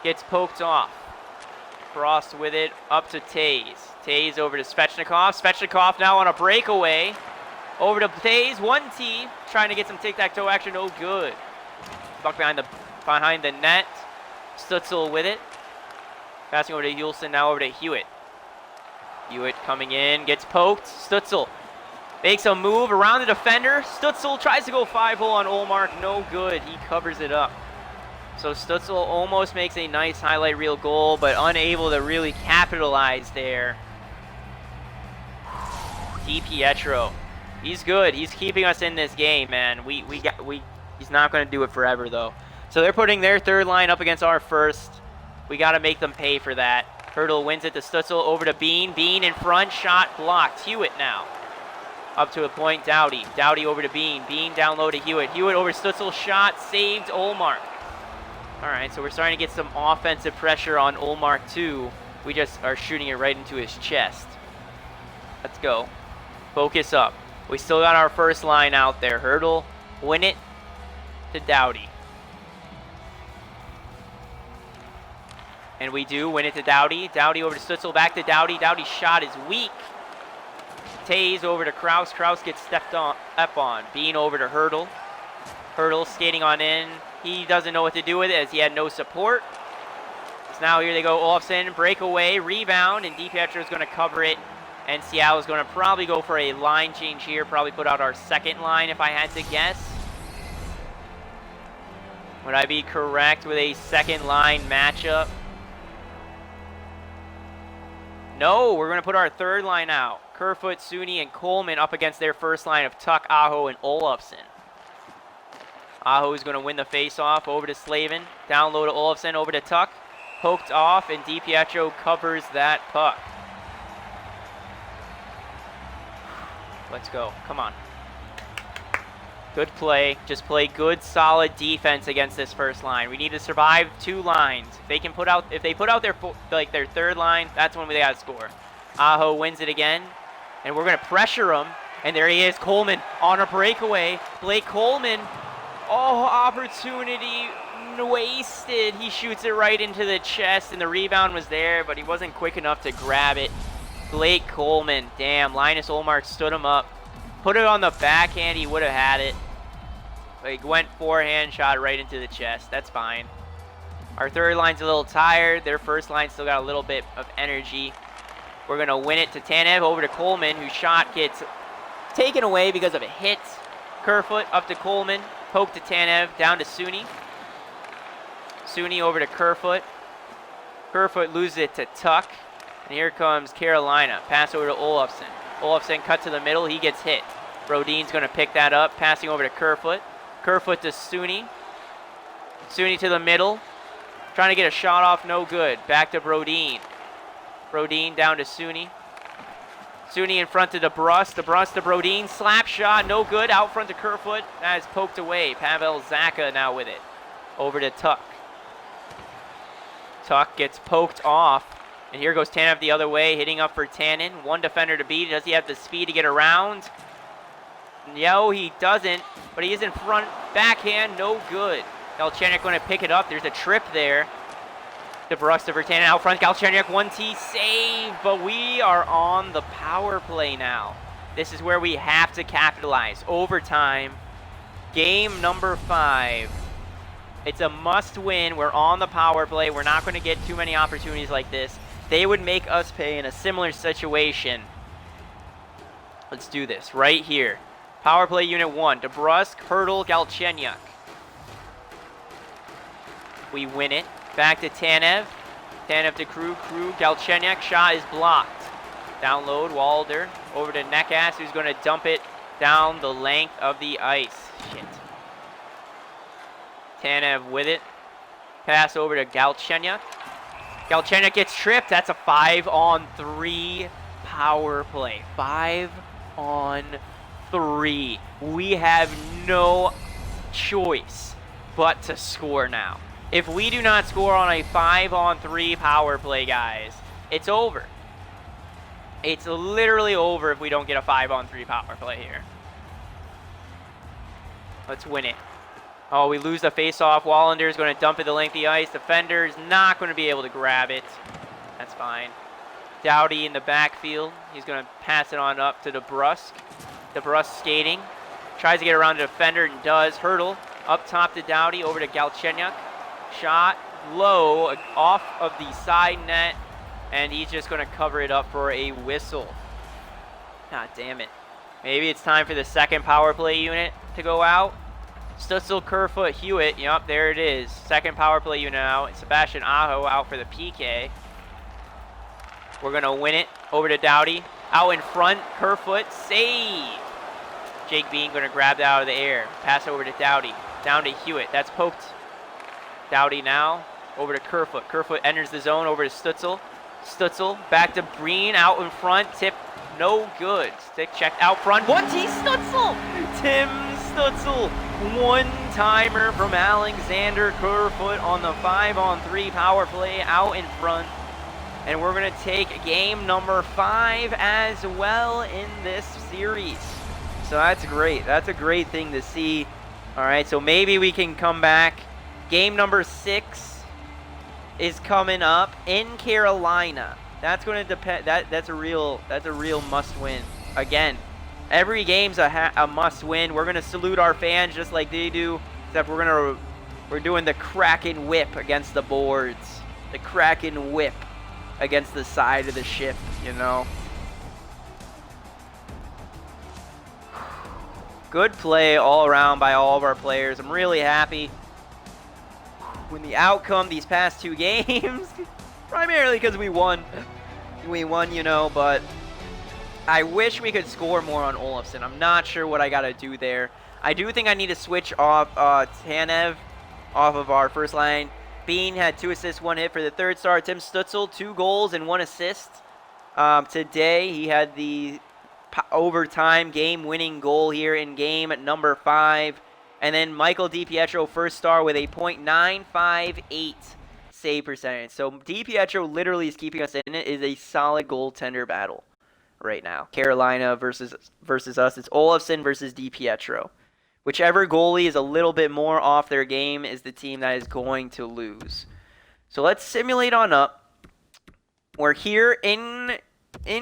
gets poked off. Frost with it up to Tays. Tays over to Svechnikov. Svechnikov now on a breakaway. Over to Tays. 1T. Trying to get some tic-tac-toe action. No good. Buck behind the net. Stutzel with it. Passing over to Hulsen, now over to Hewitt. Hewitt coming in, gets poked. Stutzel makes a move around the defender. Stutzel tries to go 5-hole on Ullmark. No good. He covers it up. So Stutzel almost makes a nice highlight reel goal, but unable to really capitalize there. DiPietro. He's good. He's keeping us in this game, man. He's not going to do it forever, though. So they're putting their third line up against our first. We got to make them pay for that. Hertl wins it to Stutzel, over to Bean. Bean in front, shot blocked. Hewitt now. Up to a point, Doughty. Doughty over to Bean. Bean down low to Hewitt. Hewitt over Stutzel, shot saved Ullmark. All right, so we're starting to get some offensive pressure on Ullmark too. We just are shooting it right into his chest. Let's go. Focus up. We still got our first line out there. Hertl, win it to Doughty. And we do win it to Doughty. Doughty over to Stutzel, back to Doughty. Doughty's shot is weak. Tays over to Kraus. Kraus gets stepped up on. Bean over to Hertl. Hertl skating on in. He doesn't know what to do with it as he had no support. So now here they go. Olofsson, breakaway, rebound, and DiPietro is going to cover it. And Seattle is going to probably go for a line change here. Probably put out our second line if I had to guess. Would I be correct with a second line matchup? No, we're going to put our third line out. Kerfoot, Suni, and Coleman up against their first line of Tuck, Aho, and Olofsson. Aho is going to win the face-off over to Slavin. Down low to Olofsson, over to Tuck. Poked off, and DiPietro covers that puck. Let's go. Come on. Good play. Just play good, solid defense against this first line. We need to survive two lines. If they put out their third line, that's when they got to score. Aho wins it again, and we're going to pressure him. And there he is, Coleman on a breakaway. Blake Coleman. Oh, opportunity wasted. He shoots it right into the chest, and the rebound was there, but he wasn't quick enough to grab it. Blake Coleman. Damn, Linus Ullmark stood him up. Put it on the backhand, he would have had it. Like, went forehand, shot right into the chest. That's fine. Our third line's a little tired. Their first line still got a little bit of energy. We're going to win it to Tanev, over to Coleman, whose shot gets taken away because of a hit. Kerfoot up to Coleman. Poke to Tanev, down to Suni. Suni over to Kerfoot. Kerfoot loses it to Tuck. And here comes Carolina. Pass over to Olofsson. Olofsson cut to the middle. He gets hit. Brodin's going to pick that up. Passing over to Kerfoot. Kerfoot to Suni. Suni to the middle. Trying to get a shot off. No good. Back to Brodin. Brodin down to Suni. Suni in front to DeBrus. DeBrus to Brodin. Slap shot. No good. Out front to Kerfoot. That is poked away. Pavel Zacha now with it. Over to Tuck. Tuck gets poked off. And here goes Tanev the other way, hitting up for Tannen. One defender to beat. Does he have the speed to get around? No, he doesn't. But he is in front. Backhand, no good. Galchenyuk going to pick it up. There's a trip there. DeBrusque for Tannen out front. Galchenyuk 1T save, but we are on the power play now. This is where we have to capitalize. Overtime. Game number 5. It's a must-win. We're on the power play. We're not going to get too many opportunities like this. They would make us pay in a similar situation. Let's do this right here. Power play unit 1. DeBrusque, Hertl, Galchenyuk. We win it. Back to Tanev. Tanev to Krug. Galchenyuk. Shot is blocked. Download. Walder. Over to Necas, who's going to dump it down the length of the ice. Shit. Tanev with it. Pass over to Galchenyuk. Galchenyuk gets tripped. That's a 5-on-3 power play. 5-on-3. We have no choice but to score now. If we do not score on a 5-on-3 power play, guys, it's over. It's literally over if we don't get a 5-on-3 power play here. Let's win it. Oh, we lose the face-off. Wallander is going to dump it the length of the ice. Defender is not going to be able to grab it. That's fine. Doughty in the backfield. He's going to pass it on up to DeBrusque. DeBrusque skating. Tries to get around the defender and does. Hertl up top to Doughty. Over to Galchenyuk. Shot low off of the side net. And he's just going to cover it up for a whistle. God damn it. Maybe it's time for the second power play unit to go out. Stutzel, Kerfoot, Hewitt. Yep, there it is. Second power play unit out. Sebastian Aho out for the PK. We're going to win it. Over to Doughty. Out in front. Kerfoot. Save. Jake Bean going to grab that out of the air. Pass over to Doughty. Down to Hewitt. That's poked. Doughty now. Over to Kerfoot. Kerfoot enters the zone. Over to Stutzel. Stutzel back to Breen. Out in front. Tip. No good. Stick checked out front. 1T Stutzel. Tim Stutzel. One-timer from Alexander Kerfoot on the 5-on-3 power play out in front. And we're going to take game number 5 as well in this series. So that's great. That's a great thing to see. All right, so maybe we can come back. Game number 6 is coming up in Carolina. That's going to depend. That's a real must-win. Again, every game's a must-win. We're going to salute our fans just like they do, except we're doing the Kraken whip against the boards. The Kraken whip against the side of the ship, you know. Good play all around by all of our players. I'm really happy with the outcome these past 2 games. Primarily because we won. We won, you know, but I wish we could score more on Olofsson. I'm not sure what I got to do there. I do think I need to switch off Tanev off of our first line. Bean had 2 assists, 1 hit for the third star. Tim Stutzel, 2 goals and 1 assist. Today, he had the overtime game-winning goal here in game number 5. And then Michael DiPietro, first star, with a .958 save percentage. So DiPietro literally is keeping us in it. It is a solid goaltender battle right now. Carolina versus us. It's Olofsson versus DiPietro. Whichever goalie is a little bit more off their game is the team that is going to lose. So let's simulate on up. We're here in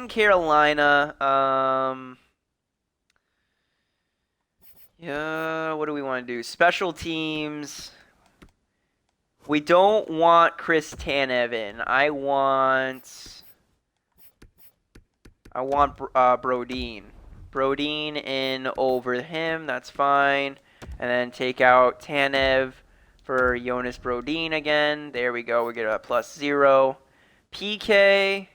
Carolina. Yeah, what do we want to do? Special teams. We don't want Chris Tanev in. I want Brodin. Brodin in over him. That's fine. And then take out Tanev for Jonas Brodin again. There we go. We get a +0. PK.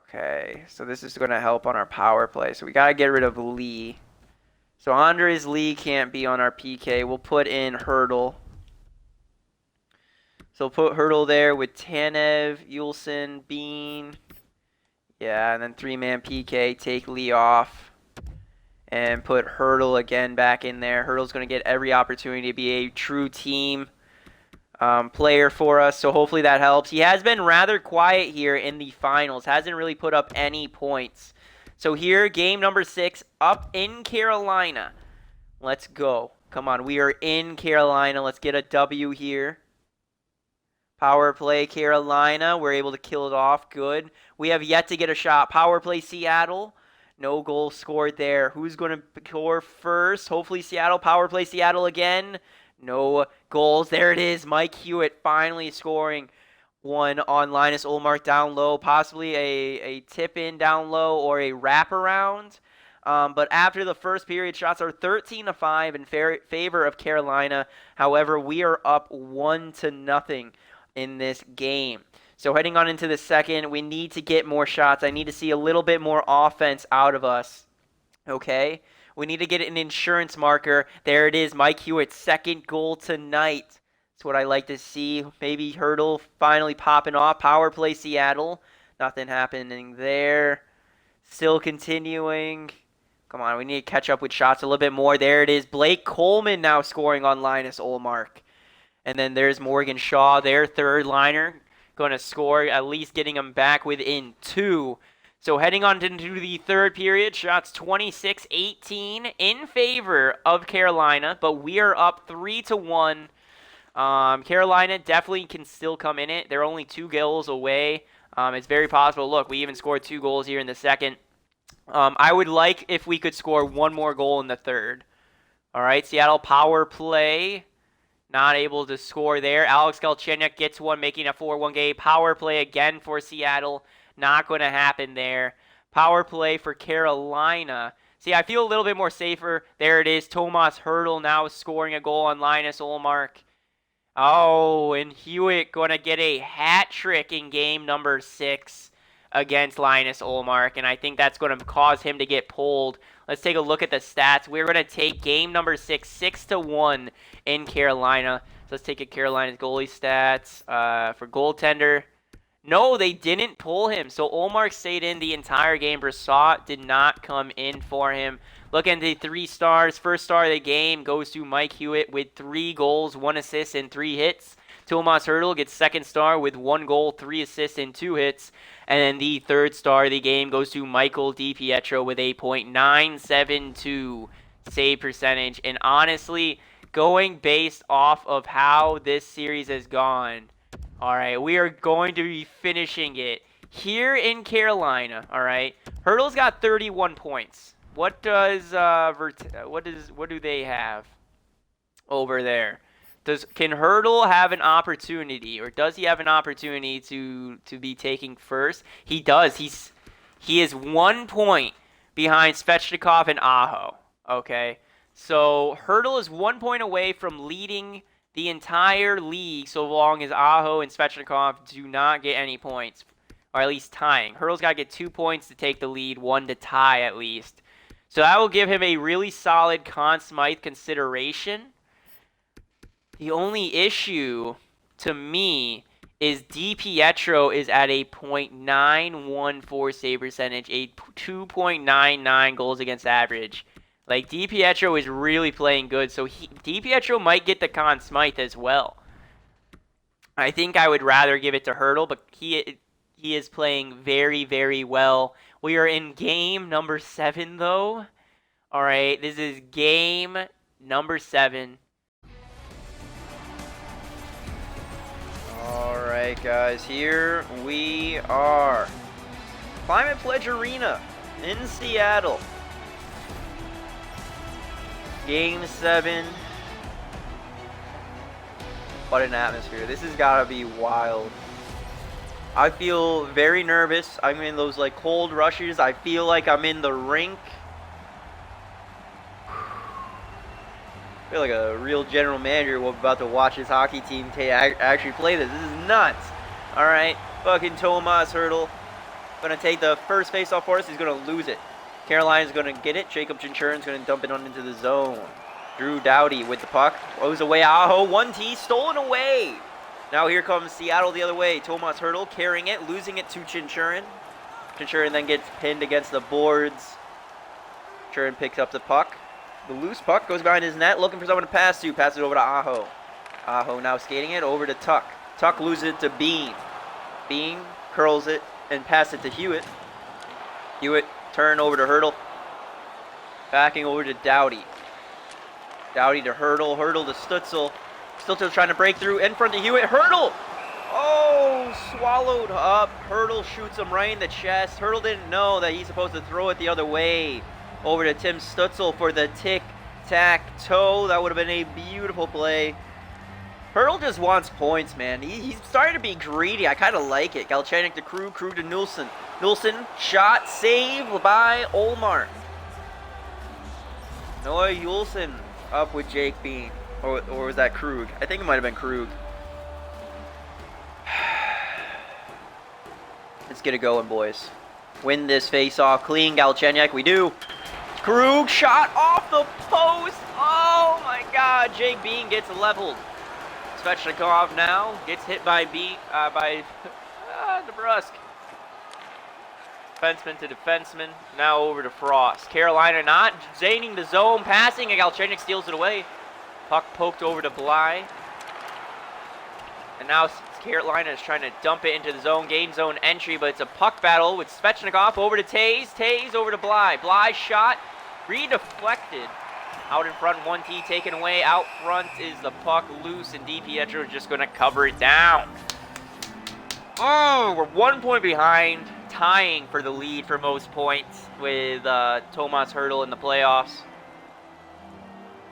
Okay, so this is going to help on our power play. So we got to get rid of Lee. So Andres Lee can't be on our PK. We'll put in Hertl. So we'll put Hertl there with Tanev, Yulson, Bean. Yeah, and then 3-man PK. Take Lee off. And put Hertl again back in there. Hertl's going to get every opportunity to be a true team player for us, so hopefully that helps. He has been rather quiet here in the finals. Hasn't really put up any points. So here, game number 6, up in Carolina. Let's go. Come on, we are in Carolina. Let's get a W here. Power play, Carolina. We're able to kill it off. Good. We have yet to get a shot. Power play, Seattle. No goal scored there. Who's going to score first? Hopefully Seattle. Power play, Seattle again. No goals. There it is. Mike Hewitt finally scoring one on Linus Ullmark down low. Possibly a tip-in down low or a wraparound. But after the first period, shots are 13-5 in favor of Carolina. However, we are up 1-0 in this game. So heading on into the second, we need to get more shots. I need to see a little bit more offense out of us. Okay? We need to get an insurance marker. There it is, Mike Hewitt's second goal tonight. That's what I like to see. Maybe Hurdle finally popping off. Power play, Seattle. Nothing happening there. Still continuing. Come on, we need to catch up with shots a little bit more. There it is. Blake Coleman now scoring on Linus Ullmark. And then there's Morgan Shaw, their third liner, going to score, at least getting them back within 2. So heading on into the third period, shots 26-18 in favor of Carolina, but we are up 3-1. Carolina definitely can still come in it. They're only 2 goals away. It's very possible. Look, we even scored 2 goals here in the second. I would like if we could score 1 more goal in the third. All right, Seattle power play. Not able to score there. Alex Galchenyuk gets one, making a 4-1 game. Power play again for Seattle. Not going to happen there. Power play for Carolina. See, I feel a little bit more safer. There it is. Tomas Hertl now scoring a goal on Linus Ullmark. Oh, and Hewitt going to get a hat trick in game number 6 against Linus Ullmark, and I think that's going to cause him to get pulled. Let's take a look at the stats. We're going to take game number 6, 6-1 in Carolina. So let's take a Carolina's goalie stats for goaltender. No, they didn't pull him. So Ullmark stayed in the entire game. Brassard did not come in for him. Look at the 3 stars. First star of the game goes to Mike Hewitt with 3 goals, 1 assist, and 3 hits. Tomas Hertl gets second star with 1 goal, 3 assists, and 2 hits. And then the third star of the game goes to Michael DiPietro with a .972 save percentage. And honestly, going based off of how this series has gone, all right, we are going to be finishing it here in Carolina. All right, Hertl's got 31 points. What does what do they have over there? Can Hertl have an opportunity, or does he have an opportunity to be taking first? He does. He is 1 point behind Svechnikov and Aho. Okay, so Hertl is 1 point away from leading the entire league, so long as Aho and Svechnikov do not get any points, or at least tying. Hertl's got to get 2 points to take the lead, 1 to tie at least. So that will give him a really solid Conn Smythe consideration. The only issue to me is DiPietro is at a .914 save percentage, a 2.99 goals against average. Like, DiPietro is really playing good, so DiPietro might get the Conn Smythe as well. I think I would rather give it to Hertl, but he is playing very, very well. We are in game number 7, though. All right, this is game number 7. Alright guys, here we are. Climate Pledge Arena in Seattle. Game 7. What an atmosphere. This has got to be wild. I feel very nervous. I'm in those like cold rushes. I feel like I'm in the rink. I feel like a real general manager about to watch his hockey team actually play this. This is nuts. All right, fucking Tomas Hertl gonna take the first face-off for us. He's gonna lose it. Carolina's gonna get it. Jacob Chinchurin's gonna dump it on into the zone. Drew Doughty with the puck. Throws away Aho. 1T stolen away. Now here comes Seattle the other way. Tomas Hertl carrying it, losing it to Chinchurin. Chinchurin then gets pinned against the boards. Chinchurin picks up the puck. The loose puck goes behind his net, looking for someone to pass to. Passes it over to Aho. Aho now skating it over to Tuck. Tuck loses it to Bean. Bean curls it and passes it to Hewitt. Hewitt turn over to Hertl. Backing over to Doughty. Doughty to Hurdle. Hurdle to Stutzel. Stutzel trying to break through in front of Hewitt. Hurdle! Oh, swallowed up. Hurdle shoots him right in the chest. Hurdle didn't know that he's supposed to throw it the other way. Over to Tim Stutzel for the tic-tac-toe. That would have been a beautiful play. Hurdle just wants points, man. He's starting to be greedy. I kind of like it. Galchenyuk to Krug. Krug to Nilsson. Nilsson, shot, save by Olmark. Noah Yulson up with Jake Bean. Or was that Krug? I think it might have been Krug. Let's get it going, boys. Win this face-off. Clean Galchenyuk. We do. Krug shot off the post. Oh, my God. Jake Bean gets leveled. Svechnikov now gets hit by DeBrusk. Defenseman to defenseman. Now over to Frost. Carolina not zaning the zone. Passing, and Galchenyuk steals it away. Puck poked over to Bly. And now Carolina is trying to dump it into the zone, gain zone entry, but it's a puck battle with Svechnikov over to Taze. Taze over to Bly. Bly shot, redeflected. Out in front, 1T taken away. Out front is the puck loose, and DiPietro is just going to cover it down. Oh, we're 1 point behind, tying for the lead for most points with Tomas Hertl in the playoffs.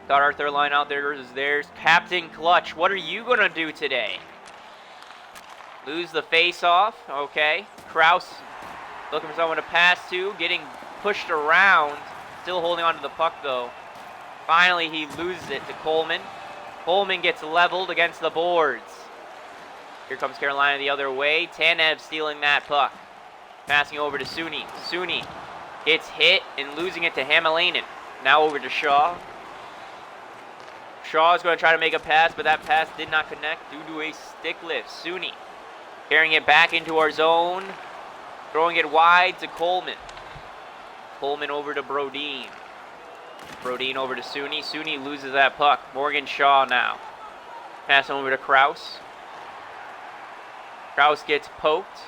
Got our third line out there versus theirs. Captain Clutch, what are you going to do today? Lose the face-off. Okay. Kraus looking for someone to pass to. Getting pushed around. Still holding on to the puck, though. Finally, he loses it to Coleman. Coleman gets leveled against the boards. Here comes Carolina the other way. Tanev stealing that puck. Passing over to Suni. Suni gets hit and losing it to Hamalainen. Now over to Shaw. Shaw is going to try to make a pass, but that pass did not connect due to a stick lift. Suni carrying it back into our zone. Throwing it wide to Coleman. Coleman over to Brodin. Brodin over to Suni. Suni loses that puck. Morgan Shaw now. Passing over to Kraus. Kraus gets poked.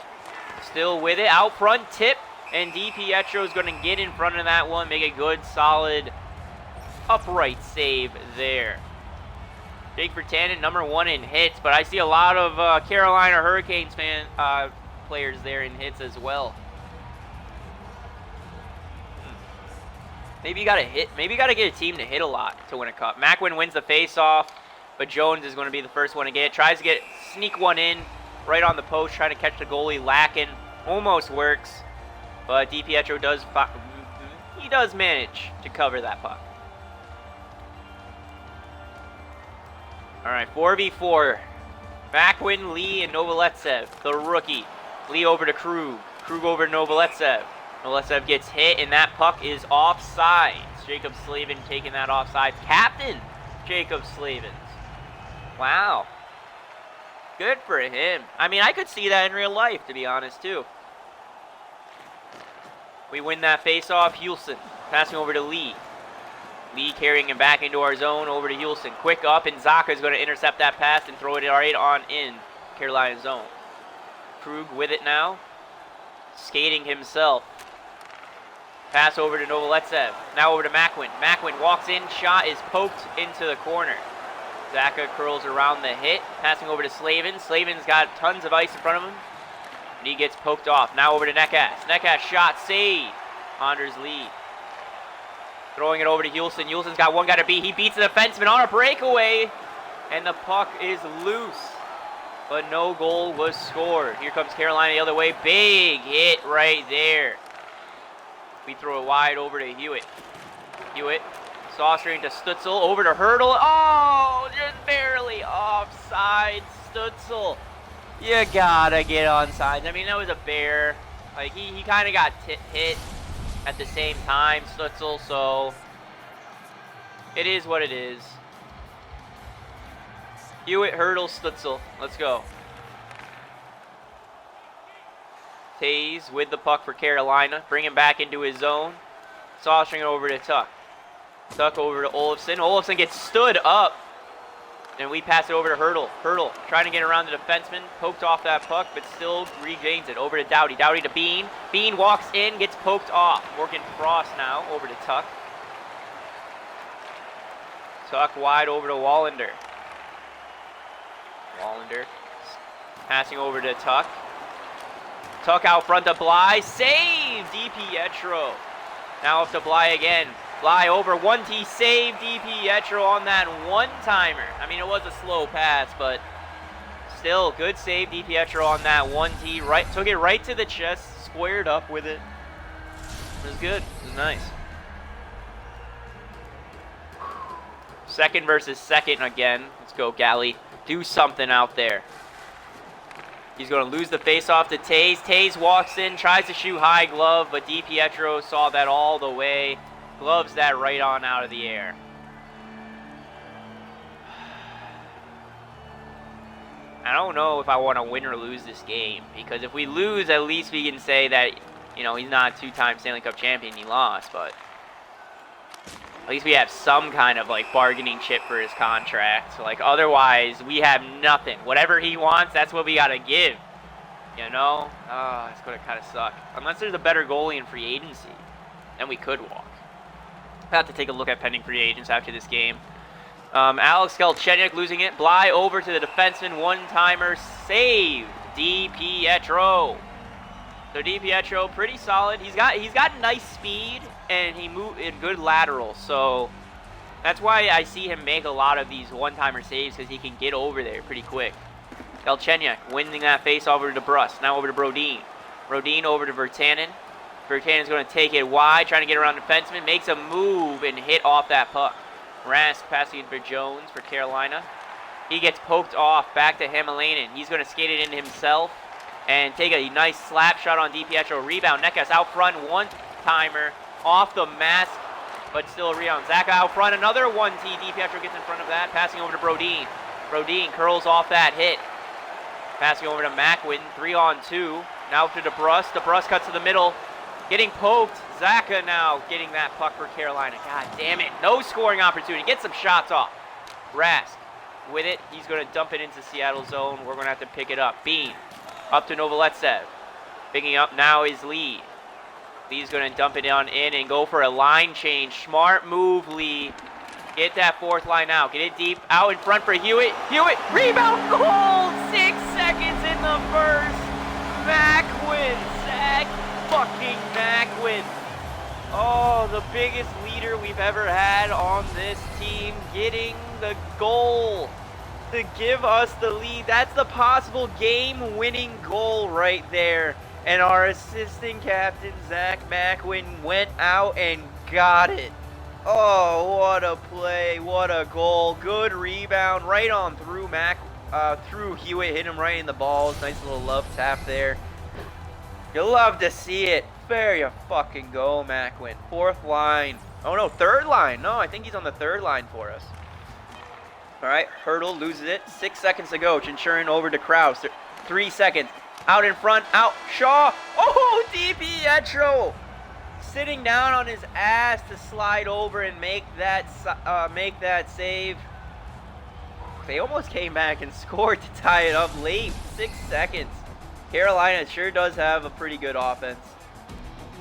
Still with it. Out front, tip. And DiPietro is going to get in front of that one. Make a good, solid, upright save there. Jake Virtanen, #1 in hits. But I see a lot of Carolina Hurricanes players there in hits as well. Maybe you gotta hit. Maybe you gotta get a team to hit a lot to win a cup. Macklin wins the face-off, but Jones is going to be the first one to get it. Tries to sneak one in right on the post, trying to catch the goalie lacking. Almost works, but DiPietro does manage to cover that puck. All right, 4v4. Macklin, Lee, and Novoletsev, the rookie. Lee over to Krug. Krug over to Novoletsev. Novoletsev gets hit, and that puck is offside. Jacob Slavin taking that offside. Captain Jacob Slavin. Wow. Good for him. I mean, I could see that in real life, to be honest, too. We win that face-off. Hulsen passing over to Lee. Lee carrying him back into our zone, over to Hulsen. Quick up, and Zaka is going to intercept that pass and throw it right on in Carolina zone. Krug with it now. Skating himself. Pass over to Novoletsev. Now over to Macklin. Macklin walks in. Shot is poked into the corner. Zaka curls around the hit. Passing over to Slavin. Slavin's got tons of ice in front of him. And he gets poked off. Now over to Necas. Necas shot. Save. Anders Lee. Throwing it over to Hulsen. Hulsen's got one guy to beat. He beats the defenseman on a breakaway. And the puck is loose. But no goal was scored. Here comes Carolina the other way. Big hit right there. We throw it wide over to Hewitt. Hewitt saucering to Stutzel. Over to Hertl. Oh, just barely offside. Stutzel. You gotta get onside. I mean, that was a bear. Like, he kind of got hit at the same time, Stutzel, so it is what it is. Hewitt, Hertl, Stutzel. Let's go. Taze with the puck for Carolina. Bring him back into his zone. Saucering it over to Tuck. Tuck over to Olofsson. Olofsson gets stood up. And we pass it over to Hertl. Hertl trying to get around the defenseman. Poked off that puck, but still regains it. Over to Doughty. Doughty to Bean. Bean walks in, gets poked off. Morgan Frost now over to Tuck. Tuck wide over to Wallander. Wallander passing over to Tuck. Tuck out front to Bly. Save DiPietro. Now up to Bly again. Bly over 1T. Save DiPietro on that one-timer. I mean, it was a slow pass, but still, good save DiPietro on that 1T. Right, took it right to the chest, squared up with it. It was good. It was nice. Second versus second again. Let's go, Galley. Do something out there. He's going to lose the faceoff to Taze. Taze walks in, tries to shoot high glove, but DiPietro saw that all the way. Gloves that right on out of the air. I don't know if I want to win or lose this game, because if we lose, at least we can say that, you know, he's not a two-time Stanley Cup champion, he lost, but at least we have some kind of, like, bargaining chip for his contract. So, like, otherwise, we have nothing. Whatever he wants, that's what we got to give. You know? Oh, it's going to kind of suck. Unless there's a better goalie in free agency, then we could walk. I'll have to take a look at pending free agents after this game. Alex Galchenyuk losing it. Bly over to the defenseman. One-timer save. DiPietro. So DiPietro, pretty solid. He's got nice speed, and he moved in good lateral. So that's why I see him make a lot of these one-timer saves, because he can get over there pretty quick. Galchenyuk winning that face over to DeBrus. Now over to Brodin. Brodin over to Virtanen. Virtanen's going to take it wide, trying to get around defenseman. Makes a move and hit off that puck. Rask passing for Jones for Carolina. He gets poked off. Back to Hamalainen. He's going to skate it in himself and take a nice slap shot on DiPietro. Rebound. Nekas out front. One-timer off the mask, but still a rebound. Zaka out front. Another 1T. DiPietro gets in front of that. Passing over to Brodin. Brodin curls off that hit. Passing over to Macwin. 3-on-2. Now to DeBrus. DeBrus cuts to the middle. Getting poked. Zaka now getting that puck for Carolina. God damn it. No scoring opportunity. Get some shots off. Rask with it. He's going to dump it into Seattle zone. We're going to have to pick it up. Bean up to Novoletsev. Picking up now is Lee. Lee's going to dump it on in and go for a line change. Smart move, Lee. Get that fourth line out. Get it deep. Out in front for Hewitt. Hewitt. Rebound. Goal. 6 seconds in the first. Macwin. Zach fucking Macwin. Oh, the biggest leader we've ever had on this team, getting the goal to give us the lead. That's the possible game-winning goal right there. And our assistant captain, Zach Macwin, went out and got it. Oh, what a play. What a goal. Good rebound right on through through Hewitt. Hit him right in the balls. Nice little love tap there. You'll love to see it. There you fucking go, Macwin. Fourth line. Oh, no, third line. No, I think he's on the third line for us. All right, Hurdle loses it. 6 seconds to go. Chinchurin over to Krause. 3 seconds. Out in front. Out. Shaw. Oh, DiPietro. Sitting down on his ass to slide over and make that save. They almost came back and scored to tie it up late. 6 seconds. Carolina sure does have a pretty good offense.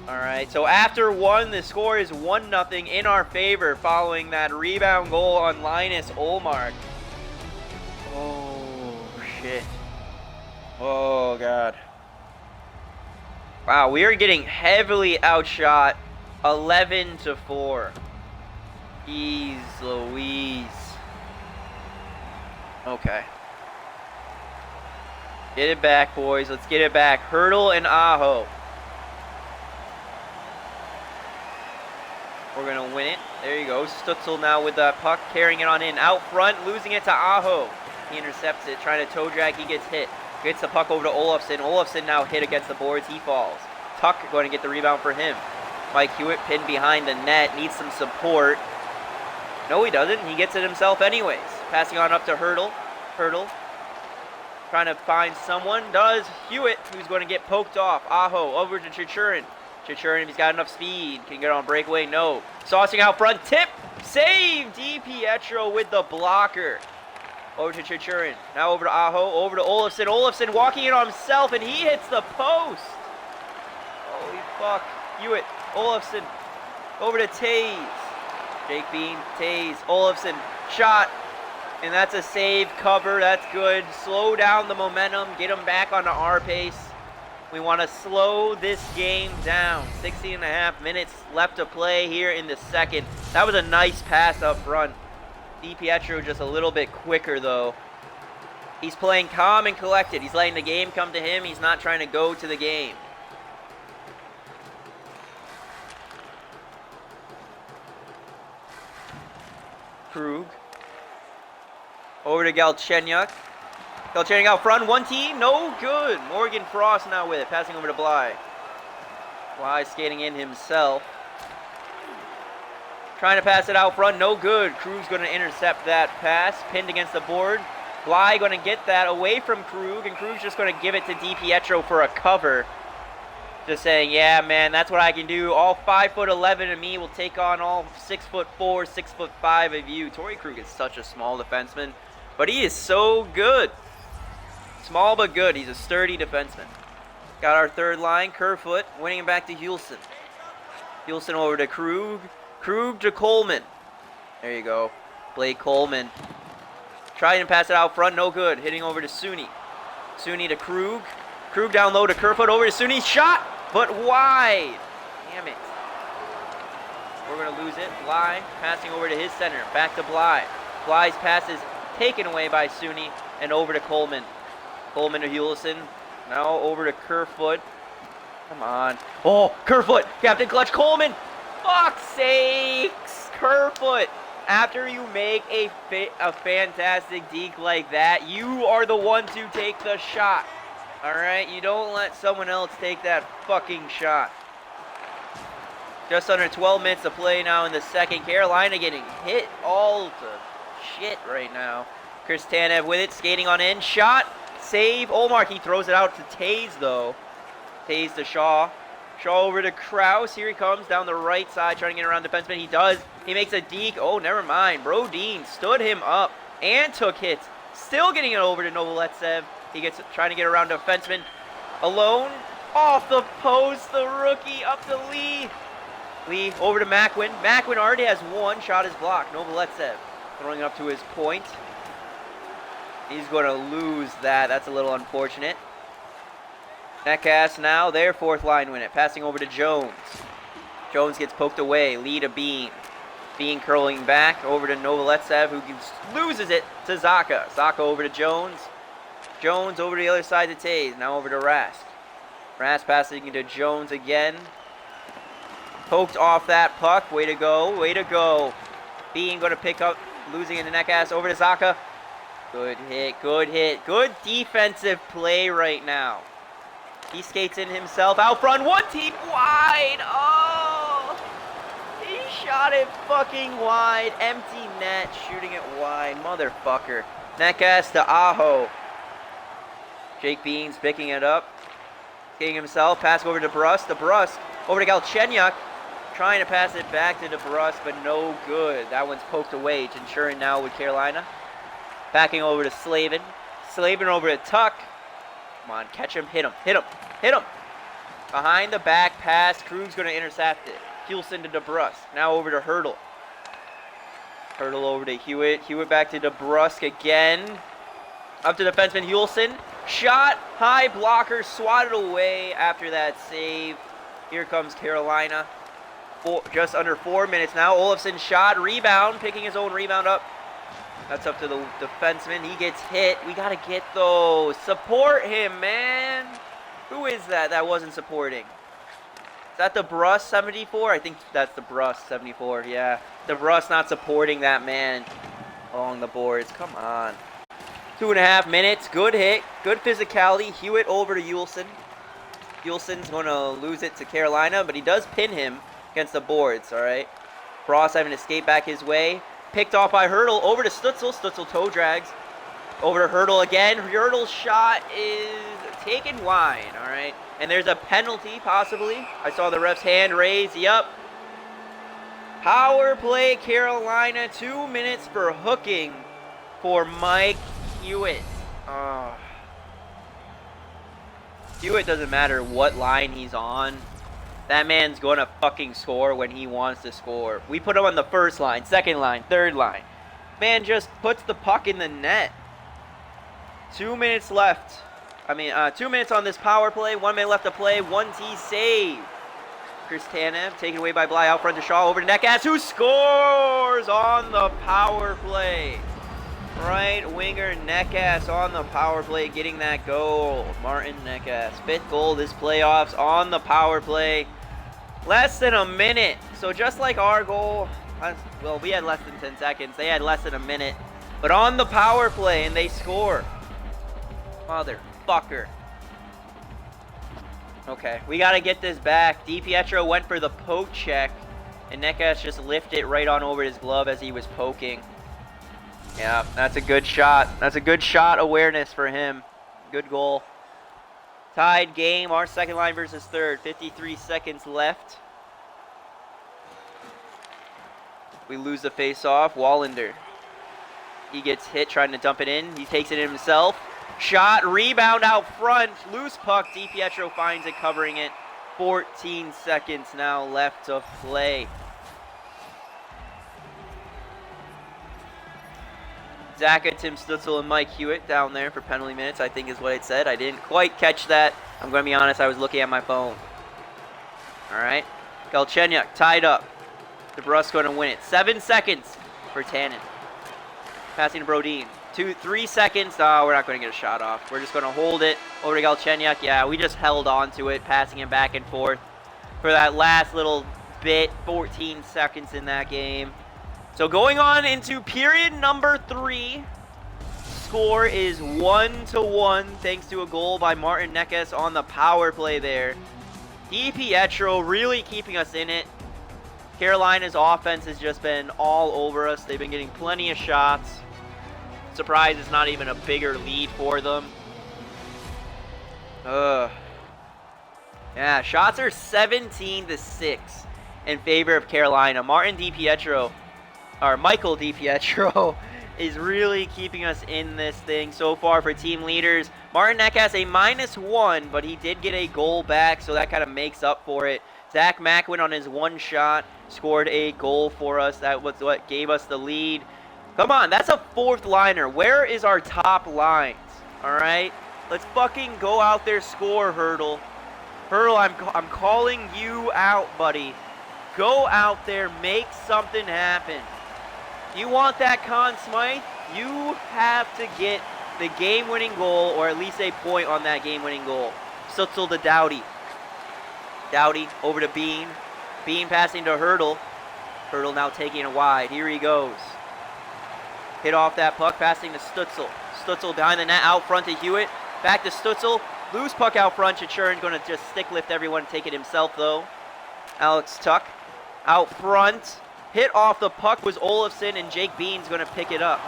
All right, so after one, the score is 1-0 in our favor following that rebound goal on Linus Ullmark. Oh, shit. Oh, God. Wow, we are getting heavily outshot 11-4. Jeez Louise. Okay. Get it back, boys. Let's get it back. Hurdle and Aho. We're going to win it. There you go. Stutzel now with that puck, carrying it on in. Out front, losing it to Aho. He intercepts it, trying to toe drag. He gets hit. Gets the puck over to Olofsson. Olofsson now hit against the boards. He falls. Tuck going to get the rebound for him. Mike Hewitt pinned behind the net. Needs some support. No, he doesn't. He gets it himself anyways. Passing on up to Hurdle. Hurdle. Trying to find someone. Does Hewitt, who's going to get poked off. Aho over to Chichurin. Chichurin, if he's got enough speed, can get on breakaway. No. Saucing out front. Tip. Save. DiPietro with the blocker. Over to Chichurin. Now over to Aho. Over to Olofsson. Olofsson walking in on himself, and he hits the post. Holy fuck. Hewitt. Olofsson. Over to Taze. Jake Bean. Taze. Olofsson. Shot. And that's a save, cover, that's good. Slow down the momentum, get them back onto our pace. We want to slow this game down. 16.5 minutes left to play here in the second. That was a nice pass up front. DiPietro just a little bit quicker though. He's playing calm and collected. He's letting the game come to him. He's not trying to go to the game. Krug. Over to Galchenyuk. Galchenyuk out front, one team, no good. Morgan Frost now with it, passing over to Bly. Bly skating in himself. Trying to pass it out front, no good. Krug's going to intercept that pass, pinned against the board. Bly going to get that away from Krug, and Krug's just going to give it to DiPietro for a cover. Just saying, yeah, man, that's what I can do. All 5'11" of me will take on all 6'4", 6'5" of you. Torrey Krug is such a small defenseman, but he is so good. Small but good. He's a sturdy defenseman. Got our third line, Kerfoot, winning it back to Hulsen. Hulsen over to Krug. Krug to Coleman. There you go. Blake Coleman. Trying to pass it out front, no good. Hitting over to Suni. Suni to Krug. Krug down low to Kerfoot, over to Suni. Shot, but wide. Damn it. We're going to lose it. Bly passing over to his center. Back to Bly. Bly's pass is taken away by Suni and over to Coleman. Coleman to Hulsen. Now over to Kerfoot. Come on. Oh, Kerfoot. Captain Clutch. Coleman. Fuck's sakes. Kerfoot. After you make a fantastic deke like that, you are the one to take the shot. Alright? You don't let someone else take that fucking shot. Just under 12 minutes to play now in the second. Carolina getting hit all to shit right now. Chris Tanev with it, skating on in. Shot. Save. Olmark, he throws it out to Taze, though. Taze to Shaw. Shaw over to Kraus. Here he comes down the right side, trying to get around defenseman. He does. He makes a deke. Oh, never mind. Brodin stood him up and took hits. Still getting it over to Novoletsev. He gets trying to get around defenseman. Alone. Off the post. The rookie up to Lee. Lee over to Macwin. Macwin already has one. Shot is blocked. Novoletsev throwing it up to his point. He's going to lose that. That's a little unfortunate. Netcast now, their fourth line win it. Passing over to Jones. Jones gets poked away. Lee to Bean. Bean curling back over to Novoletsev, who loses it to Zaka. Zaka over to Jones. Jones over to the other side to Taze. Now over to Rask. Rask passing into Jones again. Poked off that puck. Way to go. Way to go. Bean going to pick up. Losing in the Netcast. Over to Zaka. Good hit. Good hit. Good defensive play right now. He skates in himself. Out front. One team wide. Oh. He shot it fucking wide. Empty net. Shooting it wide. Motherfucker. Netcast to Aho. Jake Beans picking it up. Skating himself. Pass over to Brust. To Brust. Over to Galchenyuk. Trying to pass it back to DeBrus, but no good. That one's poked away. Ensuring now with Carolina. Backing over to Slavin. Slavin over to Tuck. Come on, catch him, hit him, hit him, hit him. Behind the back pass. Krug's going to intercept it. Hulsen to DeBrus. Now over to Hurdle. Hurdle over to Hewitt. Hewitt back to DeBrusque again. Up to defenseman Hulsen. Shot. High blocker. Swatted away after that save. Here comes Carolina. Just under 4 minutes now. Olofsson shot. Rebound. Picking his own rebound up. That's up to the defenseman. He gets hit. We got to get those. Support him, man. Who is that that wasn't supporting? Is that the Bruss 74? I think that's the Bruss 74. Yeah. The Bruss not supporting that man along the boards. Come on. 2.5 minutes. Good hit. Good physicality. Hewitt over to Hulsen. Hulsen's going to lose it to Carolina, but he does pin him against the boards, all right? Frost having to skate back his way. Picked off by Hurdle. Over to Stutzel. Stutzel toe drags. Over to Hurdle again. Hurdle's shot is taken wide, all right? And there's a penalty, possibly. I saw the ref's hand raised. Yup. Power play, Carolina. 2 minutes for hooking for Mike Hewitt. Oh. Hewitt doesn't matter what line he's on. That man's going to fucking score when he wants to score. We put him on the first line, second line, third line. Man just puts the puck in the net. 2 minutes left. 2 minutes on this power play. 1 minute left to play. 1T save. Chris Tanev taken away by Bly out front to Shaw. Over to Necas, who scores on the power play. Right winger Necas on the power play, getting that goal. Martin Necas, 5th goal this playoffs on the power play. Less than a minute. So just like our goal, well, we had less than 10 seconds. They had less than a minute. But on the power play, and they score. Motherfucker. Okay, we got to get this back. DiPietro went for the poke check, and Necas just lifted it right on over his glove as he was poking. Yeah, that's a good shot. That's a good shot awareness for him. Good goal. Tied game, our second line versus third. 53 seconds left. We lose the face-off. Wallander. He gets hit trying to dump it in. He takes it in himself. Shot, rebound out front. Loose puck. DiPietro finds it, covering it. 14 seconds now left to play. Zaka, Tim Stutzel, and Mike Hewitt down there for penalty minutes, I think is what it said. I didn't quite catch that. I'm going to be honest, I was looking at my phone. All right. Galchenyuk tied up. DeBrusque going to win it. 7 seconds for Tannen. Passing to Brodin. 3 seconds. Oh, we're not going to get a shot off. We're just going to hold it over to Galchenyuk. Yeah, we just held on to it, passing it back and forth for that last little bit. 14 seconds in that game. So going on into period number 3. Score is 1-1 thanks to a goal by Martin Necas on the power play there. DiPietro really keeping us in it. Carolina's offense has just been all over us. They've been getting plenty of shots. Surprised it's not even a bigger lead for them. Yeah, shots are 17-6 in favor of Carolina. Michael DiPietro is really keeping us in this thing so far for team leaders. Martin Necas a -1, but he did get a goal back, so that kind of makes up for it. Zach Macklin on his one shot scored a goal for us. That was what gave us the lead. Come on, that's a 4th liner. Where is our top lines? All right, let's fucking go out there, score, Hurdle. Hurdle, I'm calling you out, buddy. Go out there, make something happen. You want that Conn Smythe? You have to get the game-winning goal, or at least a point on that game-winning goal. Stutzel to Doughty. Doughty over to Bean. Bean passing to Hurdle. Hurdle now taking it wide. Here he goes. Hit off that puck, passing to Stutzel. Stutzel behind the net, out front to Hewitt. Back to Stutzel. Loose puck out front. Chichurin going to just stick lift everyone, take it himself though. Alex Tuck out front. Hit off the puck was Olofsson, and Jake Bean's going to pick it up.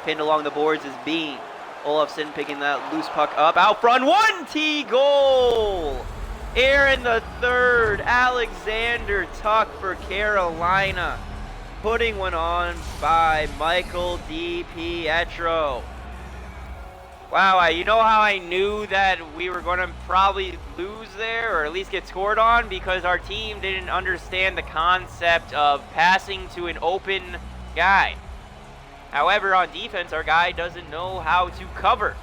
Pinned along the boards is Bean. Olofsson picking that loose puck up. Out front, 1T goal! Aaron the third, Alexander Tuck for Carolina. Putting one on by Michael DiPietro. Wow, you know how I knew that we were going to probably lose there, or at least get scored on? Because our team didn't understand the concept of passing to an open guy. However, on defense, our guy doesn't know how to cover.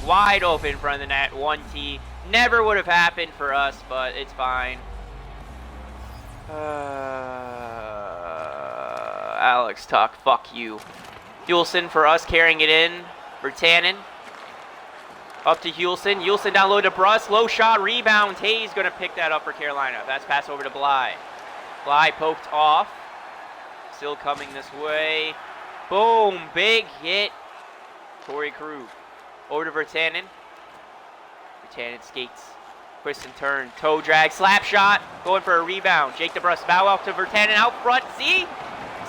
Wide open in front of the net, 1T. Never would have happened for us, but it's fine. Alex Tuck, fuck you. Hulson for us, carrying it in for Tannen. Up to Hulson. Hulson down low to Bruss. Low shot, rebound. Hayes going to pick that up for Carolina. That's pass over to Bly. Bly poked off. Still coming this way. Boom, big hit. Torrey Krug. Over to Virtanen. Virtanen skates. Twist and turn. Toe drag. Slap shot. Going for a rebound. Jake DeBrusk. Bow out to Virtanen. Out front. See?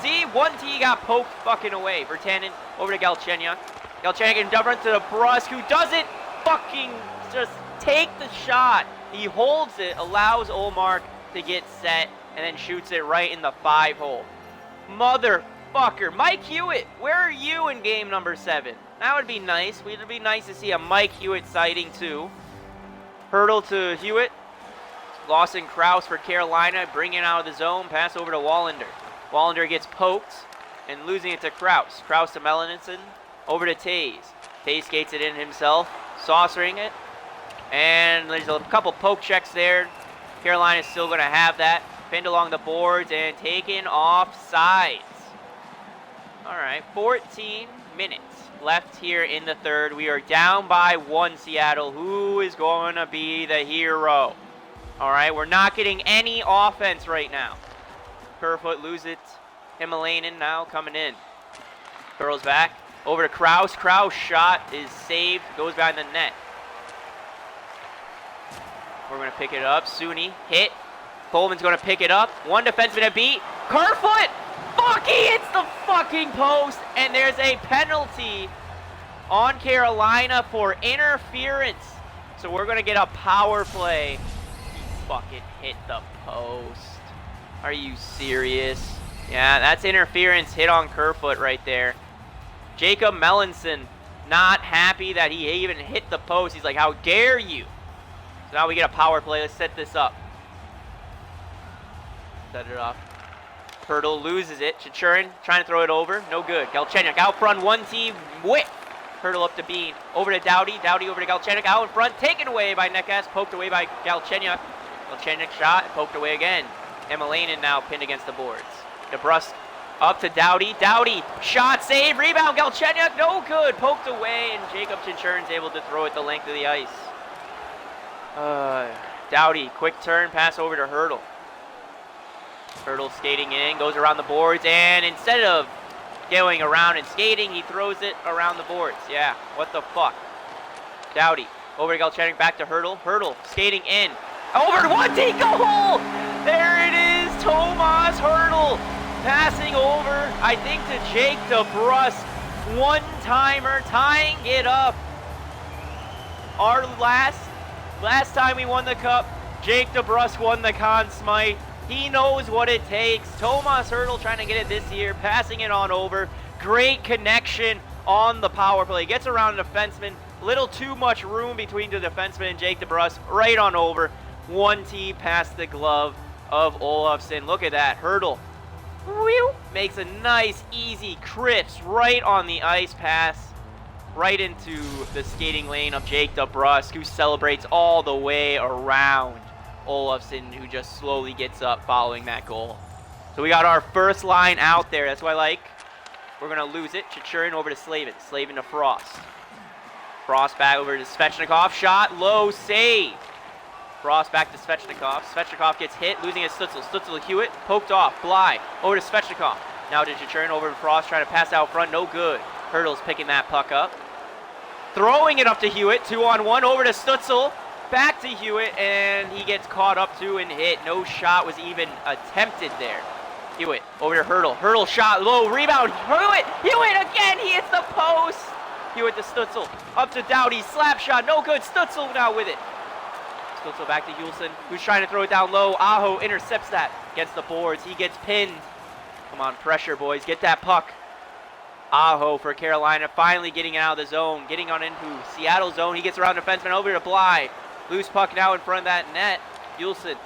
1T got poked fucking away. Virtanen over to Galchenyuk. Galchenyuk can dump run to DeBrusk, who doesn't fucking just take the shot. He holds it, allows Olmark to get set, and then shoots it right in the 5-hole. Motherfucker. Mike Hewitt, where are you in game number 7? That would be nice. It would be nice to see a Mike Hewitt sighting too. Hurdle to Hewitt. Lawson Krause for Carolina, bringing out of the zone. Pass over to Wallander. Wallander gets poked. and losing it to Kraus. Kraus to Melanson. Over to Taze. Taze skates it in himself. Saucering it. And there's a couple poke checks there. Carolina's still going to have that. Pinned along the boards and taken off sides. All right, 14 minutes left here in the third. We are down by 1, Seattle. Who is going to be the hero? All right, we're not getting any offense right now. Kerfoot loses it. Himalayan now coming in. Curls back. Over to Kraus. Kraus shot is saved. Goes behind the net. We're going to pick it up. Suni hit. Coleman's going to pick it up. One defenseman to beat. Kerfoot! Fuck, he hits the fucking post. And there's a penalty on Carolina for interference. So we're going to get a power play. He fucking hit the post. Are you serious? Yeah, that's interference hit on Kerfoot right there. Jacob Melanson not happy that he even hit the post. He's like, how dare you? So now we get a power play. Let's set this up. Set it off. Hurdle loses it. Chichurin trying to throw it over. No good. Galchenyuk out front. 1T whip. Hurdle up to Bean. Over to Doughty. Doughty over to Galchenyuk. Out in front. Taken away by Nekas. Poked away by Galchenyuk. Galchenyuk shot. Poked away again. Emelainen now pinned against the boards. DeBrusk up to Doughty. Doughty. Shot. Save. Rebound. Galchenyuk. No good. Poked away. And Jacob Chichurin's able to throw it the length of the ice. Doughty. Quick turn. Pass over to Hurdle. Hurdle skating in, goes around the boards, and instead of going around and skating, he throws it around the boards. Yeah, what the fuck? Doughty, over to Galchenyuk, back to Hurdle. Hurdle, skating in. Over to 1T goal! There it is, Tomas Hurdle. Passing over, I think, to Jake DeBrusk. One-timer, tying it up. Our last time we won the cup, Jake DeBrusk won the Conn Smythe. He knows what it takes. Tomas Hurdle trying to get it this year, passing it on over. Great connection on the power play. Gets around the defenseman. Little too much room between the defenseman and Jake DeBrusk. Right on over. 1T past the glove of Olofsson. Look at that. Hurdle makes a nice, easy, crisp, right on the ice pass. Right into the skating lane of Jake DeBrusk, who celebrates all the way around Olofsson, who just slowly gets up following that goal. So we got our first line out there. That's what I like. We're going to lose it. Chichurin over to Slavin. Slavin to Frost. Frost back over to Svechnikov. Shot. Low save. Frost back to Svechnikov. Svechnikov gets hit. Losing it to Stutzel. Stutzel to Hewitt. Poked off. Bly. Over to Svechnikov. Now to Chichurin. Over to Frost. Trying to pass out front. No good. Hurdle's picking that puck up. Throwing it up to Hewitt. 2-on-1. Over to Stutzel. Back to Hewitt, and he gets caught up to and hit. No shot was even attempted there. Hewitt over to Hurdle. Hurdle shot, low rebound. Hewitt again. He hits the post. Hewitt to Stutzel. Up to Doughty. Slap shot. No good. Stutzel now with it. Stutzel back to Hulsen, who's trying to throw it down low. Aho intercepts that. Gets the boards. He gets pinned. Come on, pressure, boys. Get that puck. Aho for Carolina. Finally getting out of the zone. Getting on into Seattle zone. He gets around defenseman over to Bly. Loose puck now in front of that net. Hulsen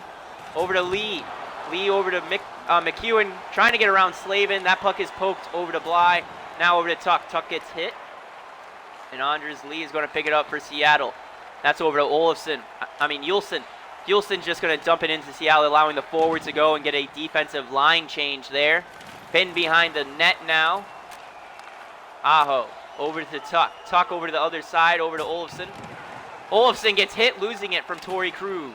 over to Lee. Lee over to McEwen, trying to get around Slavin. That puck is poked over to Bly. Now over to Tuck. Tuck gets hit. And Anders Lee is going to pick it up for Seattle. That's over to Hulsen. Hulsen's just going to dump it into Seattle, allowing the forwards to go and get a defensive line change there. Pinned behind the net now. Aho over to Tuck. Tuck over to the other side, over to Olofsson. Olofsson gets hit, losing it from Torrey Krug.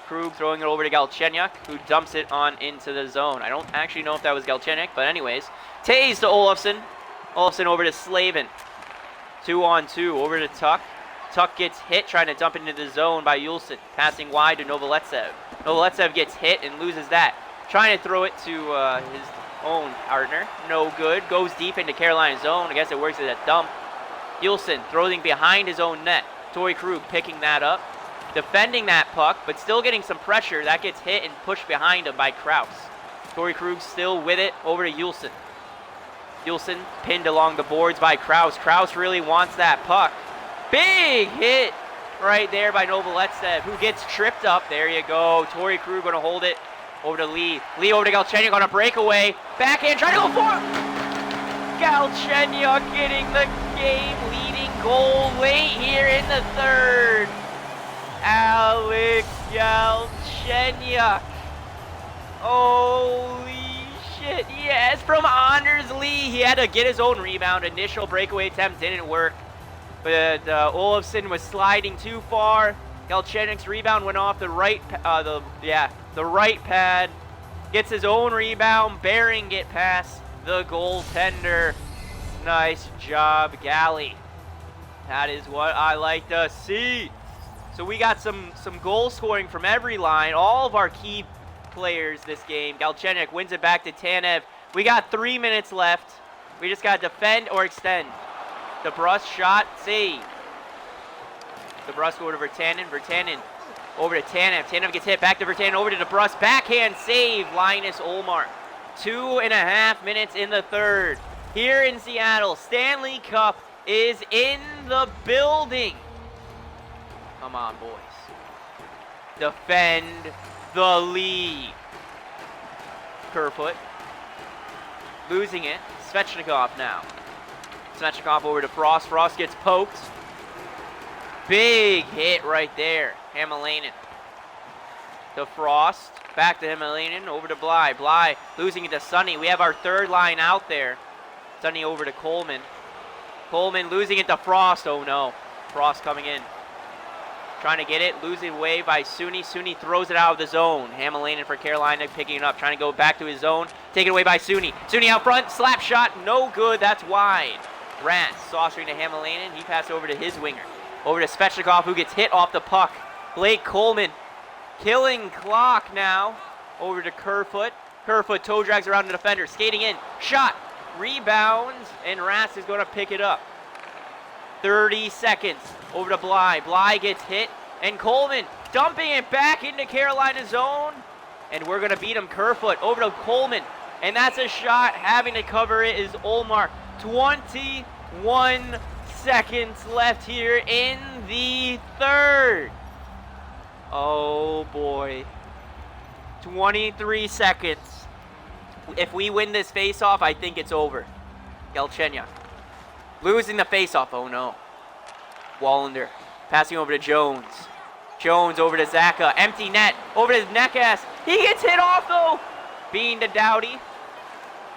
Krug throwing it over to Galchenyuk, who dumps it on into the zone. I don't actually know if that was Galchenyuk, but anyways. Taze to Olofsson. Olofsson over to Slavin. 2-on-2 over to Tuck. Tuck gets hit, trying to dump it into the zone by Hulsen. Passing wide to Novoletsev. Novoletsev gets hit and loses that. Trying to throw it to his own partner. No good. Goes deep into Carolina's zone. I guess it works as a dump. Hulsen throwing behind his own net. Torrey Krug picking that up, defending that puck, but still getting some pressure. That gets hit and pushed behind him by Kraus. Torrey Krug still with it, over to Hulsen. Hulsen pinned along the boards by Kraus. Kraus really wants that puck. Big hit right there by Novoletsev, who gets tripped up. There you go. Torrey Krug going to hold it over to Lee. Lee over to Galchenyuk on a breakaway. Backhand, trying to go for it. Galchenyuk getting the game-leading goal late here in the third. Alex Galchenyuk. Holy shit, yes, from Anders Lee. He had to get his own rebound. Initial breakaway attempt didn't work, but Olofsson was sliding too far. Galchenyuk's rebound went off the right pad. Gets his own rebound, bearing it past the goaltender. Nice job, Gally. That is what I like to see. So we got some goal scoring from every line. All of our key players this game. Galchenyuk wins it back to Tanev. We got 3 minutes left. We just got to defend or extend. DeBrus shot, save. DeBrus over to Virtanen. Virtanen over to Tanev. Tanev gets hit back to Virtanen. Over to DeBrus. Backhand save. Linus Ullmark. 2.5 minutes in the third. Here in Seattle, Stanley Cup is in the building. Come on, boys. Defend the lead. Kerfoot. Losing it. Svechnikov now. Svechnikov over to Frost. Frost gets poked. Big hit right there. Hamalainen. To Frost. Back to Hamalainen. Over to Bly. Bly losing it to Sonny. We have our third line out there. Sonny over to Coleman. Coleman losing it to Frost. Oh no. Frost coming in. Trying to get it. Losing away by Suni. Suni throws it out of the zone. Hamalainen for Carolina picking it up. Trying to go back to his zone. Taken away by Suni. Suni out front. Slap shot. No good. That's wide. Rats saucering to Hamalainen. He passed over to his winger. Over to Svechnikov, who gets hit off the puck. Blake Coleman killing clock now. Over to Kerfoot. Kerfoot toe drags around the defender. Skating in. Shot. Rebounds. And Rats is going to pick it up. 30 seconds. Over to Bly. Bly gets hit. And Coleman dumping it back into Carolina's zone. And we're going to beat him. Kerfoot over to Coleman. And that's a shot. Having to cover it is Ullmark. 21 seconds left here in the third. Oh boy. 23 seconds. If we win this face-off, I think it's over. Galchenyuk. Losing the face-off. Oh no. Wallander passing over to Jones. Jones over to Zaka. Empty net. Over to Nekas. He gets hit off though. Bean to Doughty.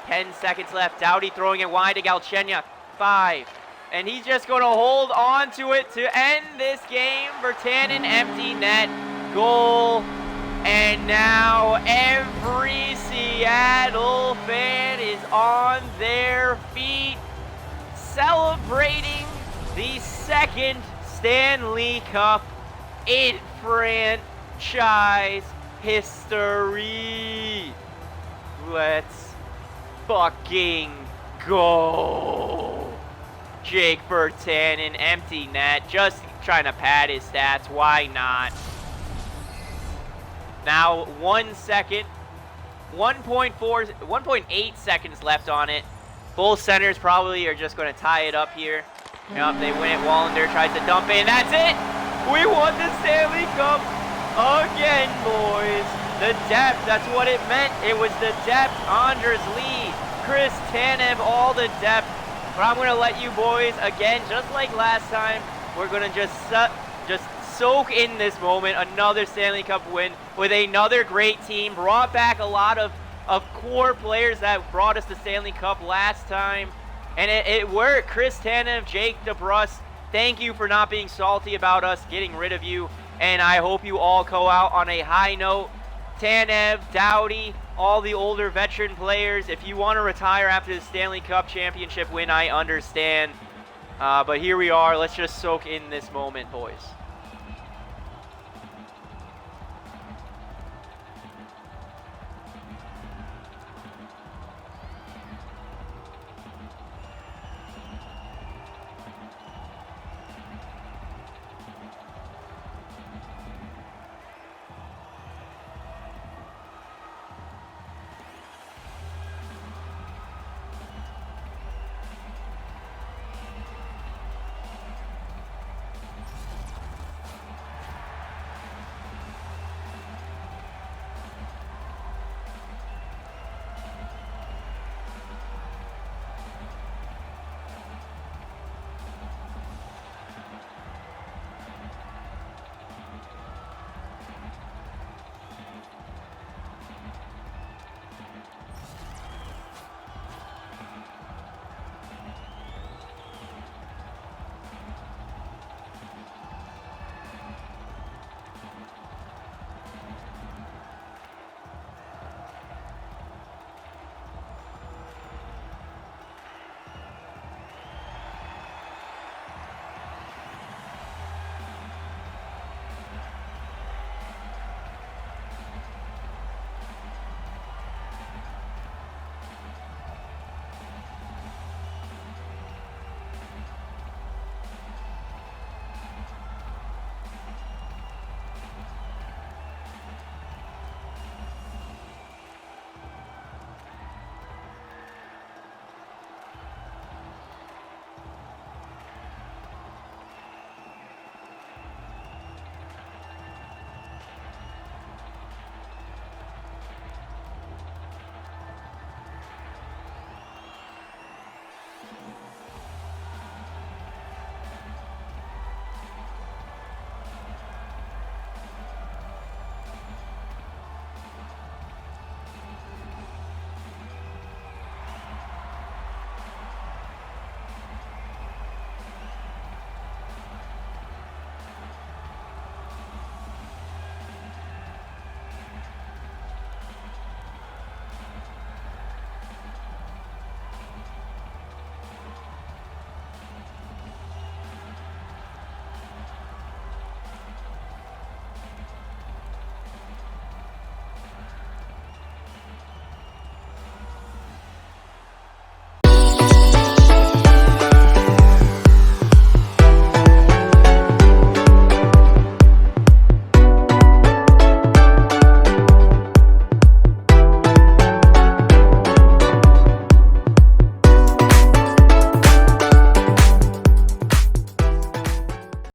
10 seconds left. Doughty throwing it wide to Galchenyuk. 5. And he's just going to hold on to it to end this game. Virtanen, empty net, goal. And now every Seattle fan is on their feet celebrating the second Stanley Cup in franchise history. Let's fucking go. Jake Virtanen, empty net, just trying to pad his stats. Why not? Now 1 second, 1.8 seconds left on it. Both centers probably are just going to tie it up here. Yep, they win it. Wallander tries to dump in. That's it. We won the Stanley Cup again, boys. The depth, that's what it meant. It was the depth. Anders Lee, Chris Tanev, all the depth. But I'm going to let you boys, again, just like last time, we're going to just soak in this moment. Another Stanley Cup win with another great team. Brought back a lot of core players that brought us the Stanley Cup last time. And it worked. Chris Tanev, Jake DeBrus, thank you for not being salty about us getting rid of you. And I hope you all go out on a high note. Tanev, Doughty, all the older veteran players, if you want to retire after the Stanley Cup championship win, I understand. But here we are. Let's just soak in this moment, boys.